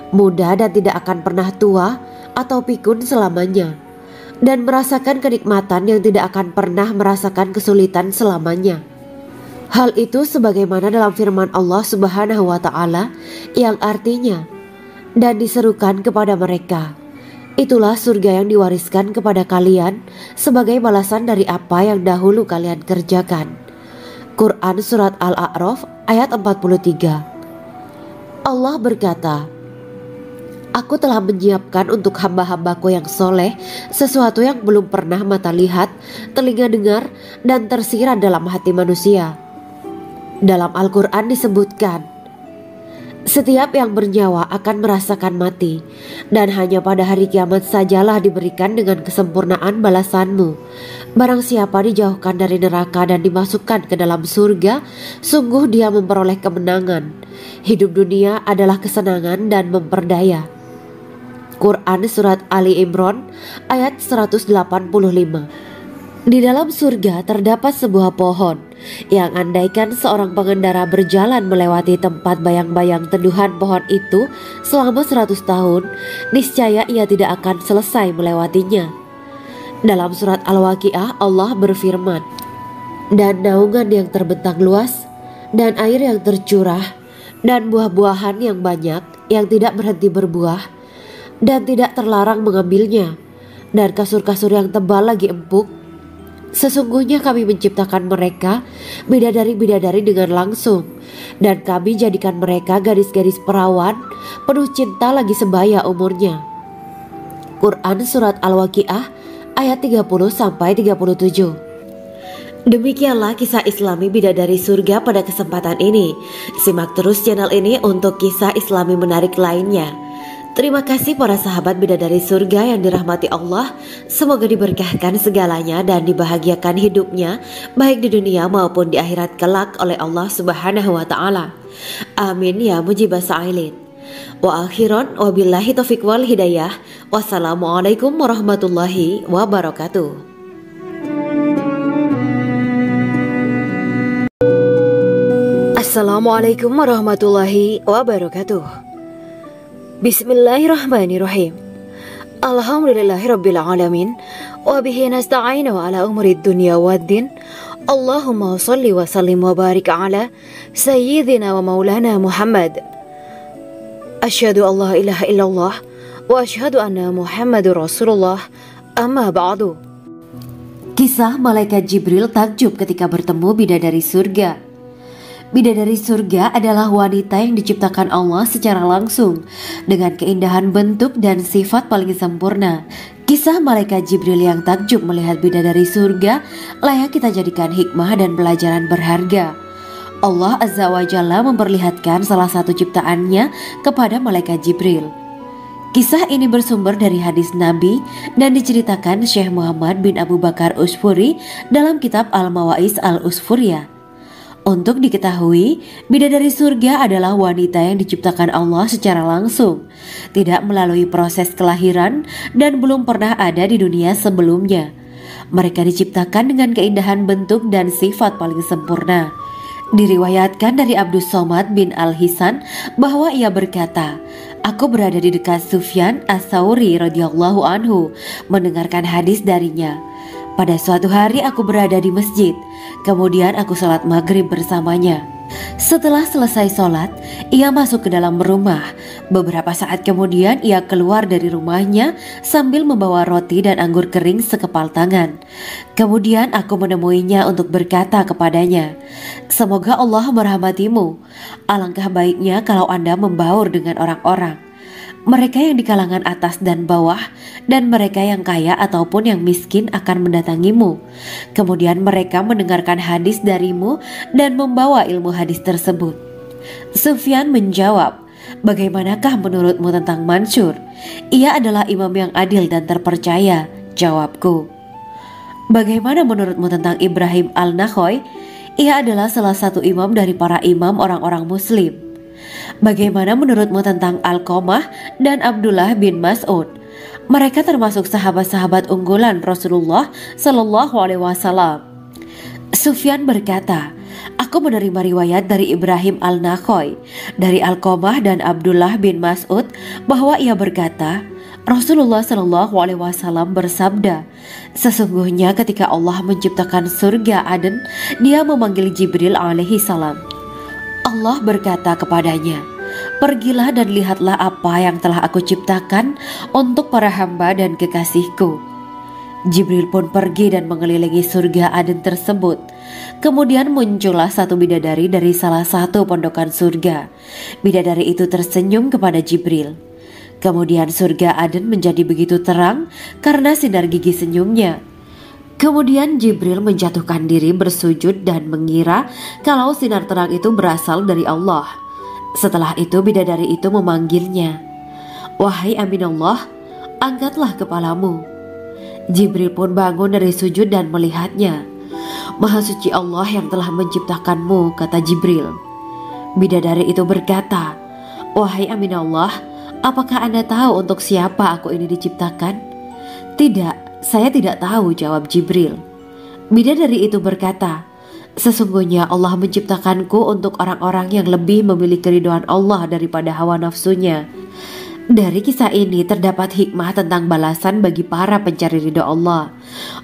muda dan tidak akan pernah tua atau pikun selamanya, dan merasakan kenikmatan yang tidak akan pernah merasakan kesulitan selamanya." Hal itu sebagaimana dalam firman Allah Subhanahu wa Ta'ala yang artinya, "Dan diserukan kepada mereka, itulah surga yang diwariskan kepada kalian sebagai balasan dari apa yang dahulu kalian kerjakan." Quran Surat Al-A'raf ayat 43. Allah berkata, "Aku telah menyiapkan untuk hamba-hambaku yang soleh sesuatu yang belum pernah mata lihat, telinga dengar, dan tersirat dalam hati manusia." Dalam Al-Quran disebutkan, "Setiap yang bernyawa akan merasakan mati, dan hanya pada hari kiamat sajalah diberikan dengan kesempurnaan balasanmu. Barang siapa dijauhkan dari neraka dan dimasukkan ke dalam surga, sungguh dia memperoleh kemenangan. Hidup dunia adalah kesenangan dan memperdaya." Quran Surat Ali Imran ayat 185. Di dalam surga terdapat sebuah pohon yang andaikan seorang pengendara berjalan melewati tempat bayang-bayang teduhan pohon itu selama 100 tahun, niscaya ia tidak akan selesai melewatinya. Dalam surat Al-Waqiah Allah berfirman, "Dan naungan yang terbentang luas, dan air yang tercurah, dan buah-buahan yang banyak yang tidak berhenti berbuah, dan tidak terlarang mengambilnya, dan kasur-kasur yang tebal lagi empuk. Sesungguhnya kami menciptakan mereka bidadari-bidadari dengan langsung, dan kami jadikan mereka gadis-gadis perawan penuh cinta lagi sebaya umurnya." Quran Surat Al-Waqiah ayat 30-37. Demikianlah kisah Islami bidadari surga pada kesempatan ini. Simak terus channel ini untuk kisah Islami menarik lainnya. Terima kasih para sahabat bidadari surga yang dirahmati Allah. Semoga diberkahkan segalanya dan dibahagiakan hidupnya baik di dunia maupun di akhirat kelak oleh Allah Subhanahu wa Ta'ala. Amin ya mujibah sa'ilin. Wa akhiran wabillahi taufiq wal hidayah. Wassalamualaikum warahmatullahi wabarakatuh. Assalamualaikum warahmatullahi wabarakatuh. Bismillahirrahmanirrahim. Alhamdulillahirabbil alamin wa bihi nasta'inu ala umuri dunya waddin. Allahumma shalli wa sallim wa barik ala sayyidina wa maulana Muhammad. Asyhadu an la ilaha illallah wa asyhadu anna Muhammadur Rasulullah. Amma ba'du. Kisah malaikat Jibril takjub ketika bertemu bidadari surga. Bidadari surga adalah wanita yang diciptakan Allah secara langsung dengan keindahan bentuk dan sifat paling sempurna. Kisah malaikat Jibril yang takjub melihat bidadari surga layak kita jadikan hikmah dan pelajaran berharga. Allah Azza wa Jalla memperlihatkan salah satu ciptaannya kepada malaikat Jibril. Kisah ini bersumber dari hadis Nabi dan diceritakan Syekh Muhammad bin Abu Bakar Usfuri dalam kitab Al-Mawaiz Al-Usfuriyah. Untuk diketahui, bidadari surga adalah wanita yang diciptakan Allah secara langsung, tidak melalui proses kelahiran dan belum pernah ada di dunia sebelumnya. Mereka diciptakan dengan keindahan bentuk dan sifat paling sempurna. Diriwayatkan dari Abdus Somad bin Al-Hisan bahwa ia berkata, "Aku berada di dekat Sufyan As-Sauri radhiyallahu anhu mendengarkan hadis darinya. Pada suatu hari aku berada di masjid, kemudian aku sholat maghrib bersamanya. Setelah selesai sholat, ia masuk ke dalam rumah, Beberapa saat kemudian ia keluar dari rumahnya sambil membawa roti dan anggur kering sekepal tangan. Kemudian aku menemuinya untuk berkata kepadanya, "Semoga Allah merahmatimu. Alangkah baiknya kalau Anda membaur dengan orang-orang, mereka yang di kalangan atas dan bawah, dan mereka yang kaya ataupun yang miskin akan mendatangimu. Kemudian mereka mendengarkan hadis darimu dan membawa ilmu hadis tersebut." Sufyan menjawab, "Bagaimanakah menurutmu tentang Mansur? Ia adalah imam yang adil dan terpercaya." Jawabku, "Bagaimana menurutmu tentang Ibrahim al-Nakhoy? Ia adalah salah satu imam dari para imam orang-orang muslim." "Bagaimana menurutmu tentang Alqamah dan Abdullah bin Mas'ud? Mereka termasuk sahabat-sahabat unggulan Rasulullah Shallallahu Alaihi Wasallam." Sufyan berkata, "Aku menerima riwayat dari Ibrahim al-Nakhoy, dari Alqamah dan Abdullah bin Mas'ud bahwa ia berkata, Rasulullah Shallallahu Alaihi Wasallam bersabda, sesungguhnya ketika Allah menciptakan surga Aden, Dia memanggil Jibril alaihi salam. Allah berkata kepadanya, pergilah dan lihatlah apa yang telah aku ciptakan untuk para hamba dan kekasihku. Jibril pun pergi dan mengelilingi surga Aden tersebut. Kemudian muncullah satu bidadari dari salah satu pondokan surga. Bidadari itu tersenyum kepada Jibril. Kemudian surga Aden menjadi begitu terang karena sinar gigi senyumnya. Kemudian Jibril menjatuhkan diri bersujud dan mengira kalau sinar terang itu berasal dari Allah. Setelah itu bidadari itu memanggilnya, "Wahai Aminullah, angkatlah kepalamu." Jibril pun bangun dari sujud dan melihatnya. "Maha suci Allah yang telah menciptakanmu," kata Jibril. Bidadari itu berkata, "Wahai Aminullah, apakah Anda tahu untuk siapa aku ini diciptakan?" "Tidak, saya tidak tahu," jawab Jibril. Bidadari itu berkata, "Sesungguhnya Allah menciptakanku untuk orang-orang yang lebih memilih keridhaan Allah daripada hawa nafsunya." Dari kisah ini terdapat hikmah tentang balasan bagi para pencari ridho Allah.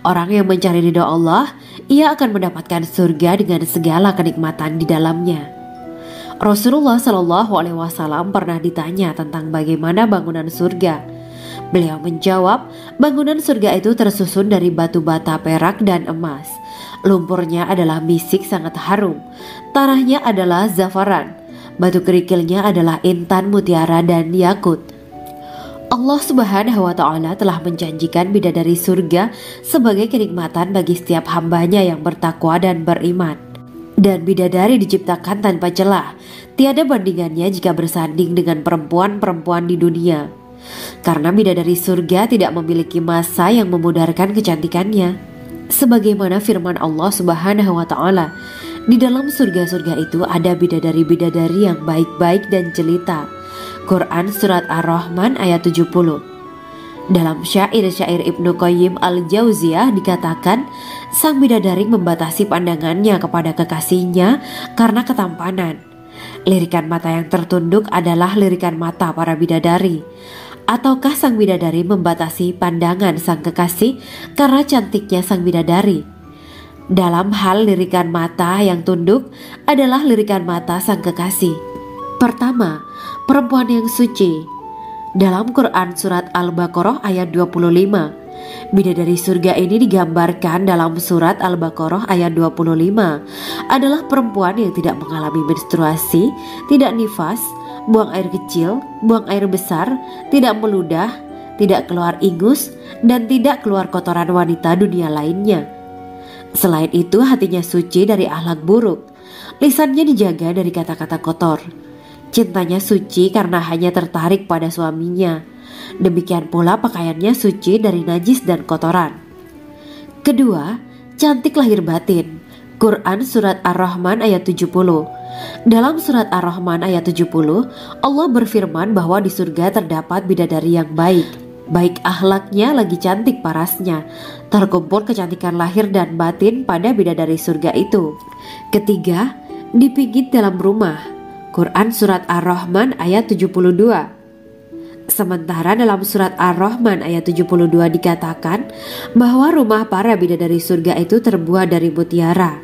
Orang yang mencari ridho Allah, ia akan mendapatkan surga dengan segala kenikmatan di dalamnya. Rasulullah Shallallahu Alaihi Wasallam pernah ditanya tentang bagaimana bangunan surga. Beliau menjawab, bangunan surga itu tersusun dari batu bata, perak, dan emas. Lumpurnya adalah misik sangat harum, tanahnya adalah zafaran, batu kerikilnya adalah intan, mutiara, dan yakut. Allah Subhanahu wa Ta'ala telah menjanjikan bidadari surga sebagai kenikmatan bagi setiap hambanya yang bertakwa dan beriman. Dan bidadari diciptakan tanpa celah, tiada bandingannya jika bersanding dengan perempuan-perempuan di dunia. Karena bidadari surga tidak memiliki masa yang memudarkan kecantikannya. Sebagaimana firman Allah Subhanahu wa Ta'ala, di dalam surga-surga itu ada bidadari-bidadari yang baik-baik dan jelita. Quran Surat Ar-Rahman ayat 70. Dalam syair-syair Ibnu Qayyim al-Jauziyah dikatakan, sang bidadari membatasi pandangannya kepada kekasihnya karena ketampanan. Lirikan mata yang tertunduk adalah lirikan mata para bidadari. Ataukah sang bidadari membatasi pandangan sang kekasih karena cantiknya sang bidadari? Dalam hal lirikan mata yang tunduk adalah lirikan mata sang kekasih. Pertama, perempuan yang suci. Dalam Quran Surat Al-Baqarah ayat 25, bidadari surga ini digambarkan dalam Surat Al-Baqarah ayat 25 adalah perempuan yang tidak mengalami menstruasi, tidak nifas, buang air kecil, buang air besar, tidak meludah, tidak keluar ingus, dan tidak keluar kotoran wanita dunia lainnya. Selain itu hatinya suci dari akhlak buruk, lisannya dijaga dari kata-kata kotor. Cintanya suci karena hanya tertarik pada suaminya. Demikian pula pakaiannya suci dari najis dan kotoran. Kedua, cantik lahir batin. Quran Surat Ar-Rahman ayat 70. Dalam Surat Ar-Rahman ayat 70, Allah berfirman bahwa di surga terdapat bidadari yang baik. Baik akhlaknya lagi cantik parasnya. Terkumpul kecantikan lahir dan batin pada bidadari surga itu. Ketiga, dipijit dalam rumah. Quran Surat Ar-Rahman ayat 72. Sementara dalam Surat Ar-Rahman ayat 72 dikatakan bahwa rumah para bidadari surga itu terbuat dari mutiara.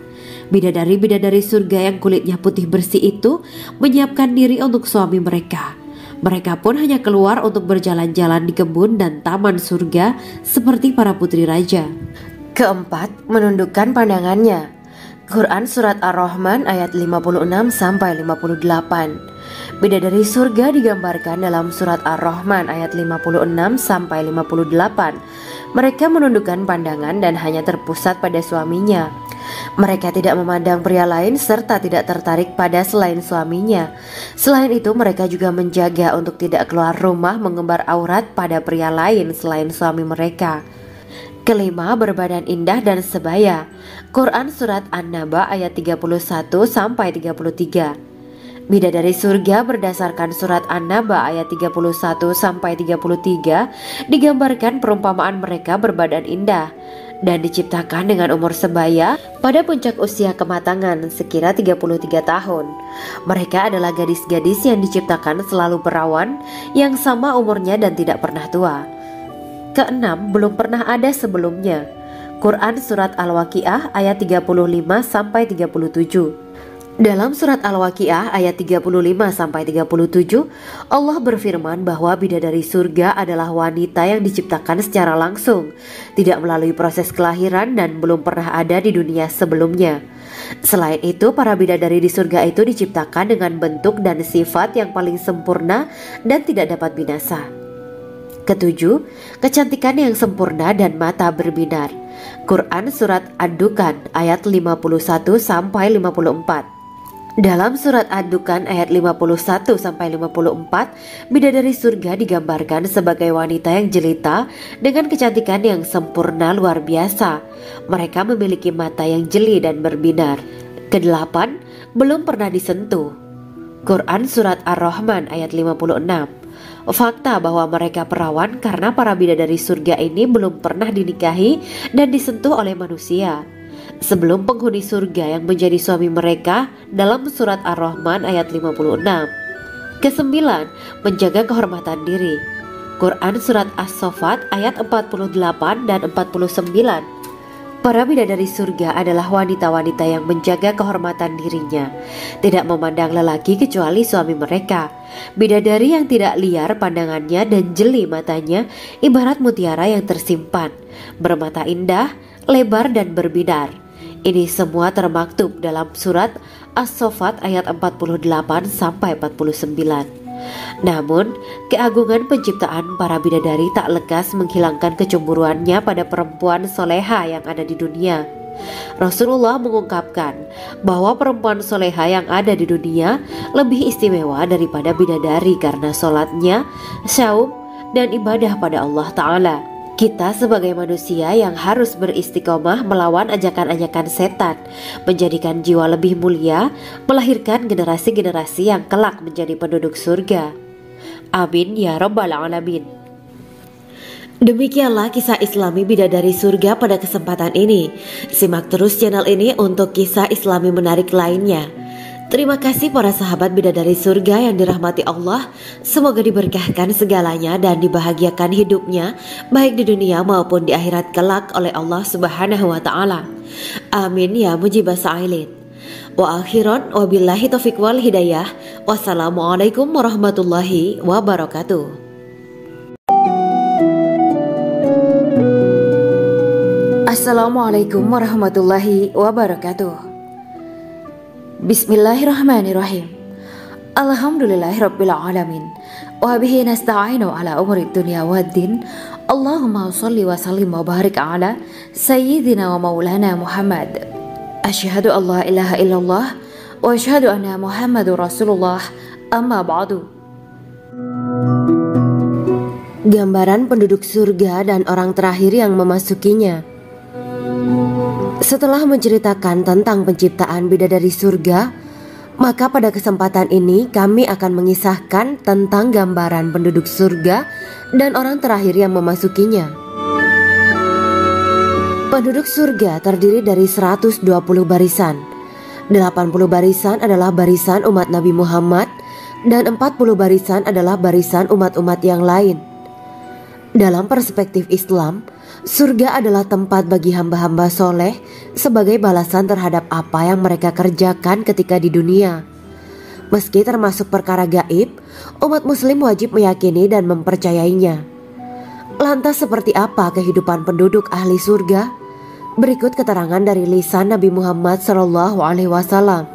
Bidadari-bidadari surga yang kulitnya putih bersih itu menyiapkan diri untuk suami mereka. Mereka pun hanya keluar untuk berjalan-jalan di kebun dan taman surga seperti para putri raja. Keempat, menundukkan pandangannya. Quran Surat Ar-Rahman ayat 56-58. Bidadari surga digambarkan dalam Surat Ar-Rahman ayat 56-58. Mereka menundukkan pandangan dan hanya terpusat pada suaminya. Mereka tidak memandang pria lain serta tidak tertarik pada selain suaminya. Selain itu, mereka juga menjaga untuk tidak keluar rumah mengembar aurat pada pria lain selain suami mereka. Kelima, berbadan indah dan sebaya. Quran Surat An-Naba ayat 31-33. Bidadari surga berdasarkan Surat An-Naba ayat 31-33 digambarkan perumpamaan mereka berbadan indah dan diciptakan dengan umur sebaya pada puncak usia kematangan sekira 33 tahun. Mereka adalah gadis-gadis yang diciptakan selalu perawan yang sama umurnya dan tidak pernah tua. Keenam, belum pernah ada sebelumnya. Quran Surat Al-Waqiah ayat 35-37. Dalam Surat Al-Waqiah ayat 35-37, Allah berfirman bahwa bidadari surga adalah wanita yang diciptakan secara langsung, tidak melalui proses kelahiran dan belum pernah ada di dunia sebelumnya. Selain itu, para bidadari di surga itu diciptakan dengan bentuk dan sifat yang paling sempurna dan tidak dapat binasa. Ketujuh, kecantikan yang sempurna dan mata berbinar. Quran Surat Ad-Dukhan ayat 51-54. Dalam Surat Ad-Dukhan ayat 51-54, bidadari surga digambarkan sebagai wanita yang jelita dengan kecantikan yang sempurna luar biasa. Mereka memiliki mata yang jeli dan berbinar. Kedelapan, belum pernah disentuh. Quran Surat Ar-Rahman ayat 56. Fakta bahwa mereka perawan karena para bidadari surga ini belum pernah dinikahi dan disentuh oleh manusia sebelum penghuni surga yang menjadi suami mereka dalam Surat Ar-Rahman ayat 56. Kesembilan, menjaga kehormatan diri. Quran Surat As-Saffat ayat 48 dan 49. Para bidadari surga adalah wanita-wanita yang menjaga kehormatan dirinya, tidak memandang lelaki kecuali suami mereka. Bidadari yang tidak liar pandangannya dan jeli matanya ibarat mutiara yang tersimpan, bermata indah, lebar dan berbinar. Ini semua termaktub dalam Surat As-Saffat ayat 48-49. Namun, keagungan penciptaan para bidadari tak lekas menghilangkan kecemburuannya pada perempuan soleha yang ada di dunia. Rasulullah mengungkapkan bahwa perempuan soleha yang ada di dunia lebih istimewa daripada bidadari karena sholatnya, syaum, dan ibadah pada Allah Ta'ala. Kita sebagai manusia yang harus beristiqomah melawan ajakan-ajakan setan, menjadikan jiwa lebih mulia, melahirkan generasi-generasi yang kelak menjadi penduduk surga. Amin ya Rabbal Alamin. Demikianlah kisah Islami bidadari surga pada kesempatan ini. Simak terus channel ini untuk kisah Islami menarik lainnya. Terima kasih para sahabat bidadari surga yang dirahmati Allah. Semoga diberkahkan segalanya dan dibahagiakan hidupnya baik di dunia maupun di akhirat kelak oleh Allah Subhanahu wa Ta'ala. Amin ya mujibah sa'ilin. Wa akhiran wabillahi taufiq wal hidayah. Wassalamualaikum warahmatullahi wabarakatuh. Assalamualaikum warahmatullahi wabarakatuh. Bismillahirrahmanirrahim. Alhamdulillahirabbil alamin. Wa bihi nasta'inu ala umuri dunya waddin. Allahumma shalli wa sallim wa barik ala sayyidina wa maulana Muhammad. Asyhadu an la ilaha illallah wa asyhadu anna Muhammadur Rasulullah. Amma ba'du. Gambaran penduduk surga dan orang terakhir yang memasukinya. Setelah menceritakan tentang penciptaan bidadari surga, maka pada kesempatan ini kami akan mengisahkan tentang gambaran penduduk surga dan orang terakhir yang memasukinya. Penduduk surga terdiri dari 120 barisan. 80 barisan adalah barisan umat Nabi Muhammad dan 40 barisan adalah barisan umat-umat yang lain. Dalam perspektif Islam, surga adalah tempat bagi hamba-hamba soleh sebagai balasan terhadap apa yang mereka kerjakan ketika di dunia. Meski termasuk perkara gaib, umat muslim wajib meyakini dan mempercayainya. Lantas seperti apa kehidupan penduduk ahli surga? Berikut keterangan dari lisan Nabi Muhammad SAW,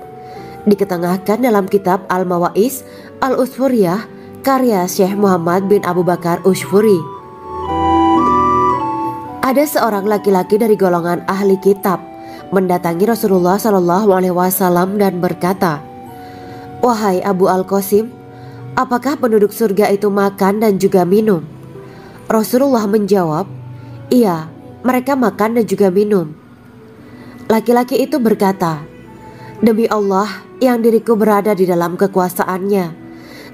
diketengahkan dalam kitab Al-Mawa'is Al-Usfuriyah karya Syekh Muhammad bin Abu Bakar Ushfuri. Ada seorang laki-laki dari golongan ahli kitab mendatangi Rasulullah SAW dan berkata, "Wahai Abu Al-Qasim, apakah penduduk surga itu makan dan juga minum?" Rasulullah menjawab, "Iya, mereka makan dan juga minum." Laki-laki itu berkata, "Demi Allah yang diriku berada di dalam kekuasaannya,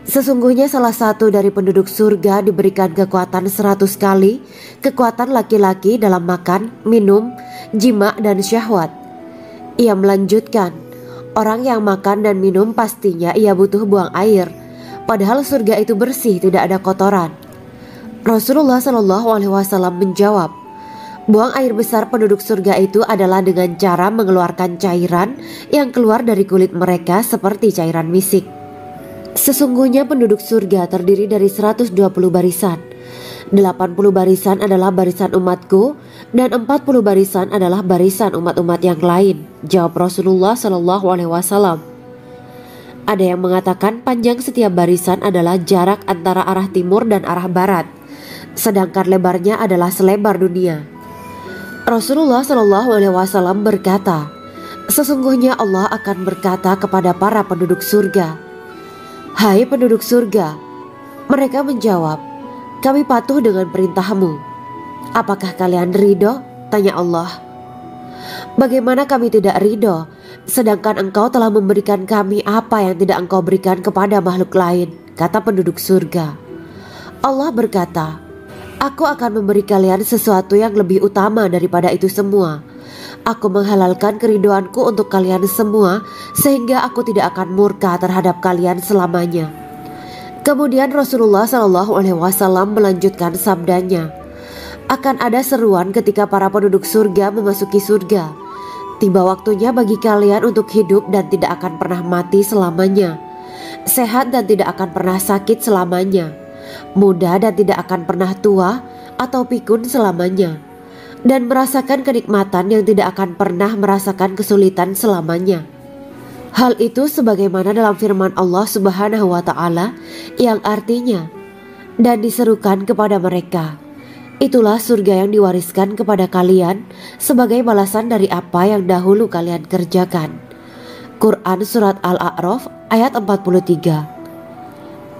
sesungguhnya salah satu dari penduduk surga diberikan kekuatan 100 kali kekuatan laki-laki dalam makan, minum, jima dan syahwat." Ia melanjutkan, "Orang yang makan dan minum pastinya ia butuh buang air, padahal surga itu bersih, tidak ada kotoran." Rasulullah SAW menjawab, "Buang air besar penduduk surga itu adalah dengan cara mengeluarkan cairan yang keluar dari kulit mereka seperti cairan misik. Sesungguhnya penduduk surga terdiri dari 120 barisan. 80 barisan adalah barisan umatku dan 40 barisan adalah barisan umat-umat yang lain," jawab Rasulullah SAW. Ada yang mengatakan panjang setiap barisan adalah jarak antara arah timur dan arah barat, sedangkan lebarnya adalah selebar dunia. Rasulullah SAW berkata, "Sesungguhnya Allah akan berkata kepada para penduduk surga, 'Hai penduduk surga,' mereka menjawab, 'Kami patuh dengan perintahmu.' 'Apakah kalian ridho?' tanya Allah. 'Bagaimana kami tidak ridho, sedangkan engkau telah memberikan kami apa yang tidak engkau berikan kepada makhluk lain,' kata penduduk surga. Allah berkata, 'Aku akan memberi kalian sesuatu yang lebih utama daripada itu semua. Aku menghalalkan keridoanku untuk kalian semua sehingga aku tidak akan murka terhadap kalian selamanya.'" Kemudian Rasulullah SAW melanjutkan sabdanya, "Akan ada seruan ketika para penduduk surga memasuki surga. Tiba waktunya bagi kalian untuk hidup dan tidak akan pernah mati selamanya, sehat dan tidak akan pernah sakit selamanya, muda dan tidak akan pernah tua atau pikun selamanya, dan merasakan kenikmatan yang tidak akan pernah merasakan kesulitan selamanya." Hal itu sebagaimana dalam firman Allah Subhanahu wa Ta'ala yang artinya, "Dan diserukan kepada mereka, itulah surga yang diwariskan kepada kalian sebagai balasan dari apa yang dahulu kalian kerjakan." Quran Surat Al-A'raf ayat 43.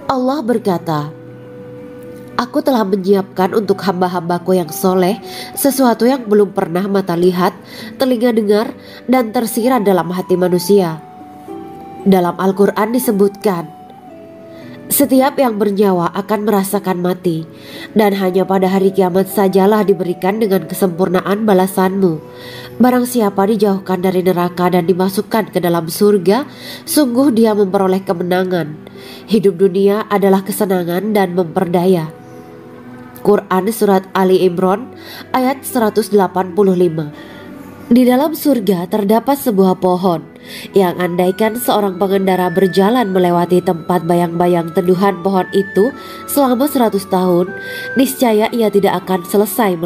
Allah berkata, "Aku telah menyiapkan untuk hamba-hambaku yang soleh sesuatu yang belum pernah mata lihat, telinga dengar, dan tersirat dalam hati manusia." Dalam Al-Quran disebutkan, "Setiap yang bernyawa akan merasakan mati, dan hanya pada hari kiamat sajalah diberikan dengan kesempurnaan balasanmu. Barang siapa dijauhkan dari neraka dan dimasukkan ke dalam surga, sungguh dia memperoleh kemenangan. Hidup dunia adalah kesenangan dan memperdaya." Quran Surat Ali Imran ayat 185. Di dalam surga terdapat sebuah pohon yang andaikan seorang pengendara berjalan melewati tempat bayang-bayang teduhan pohon itu selama 100 tahun, niscaya ia tidak akan selesai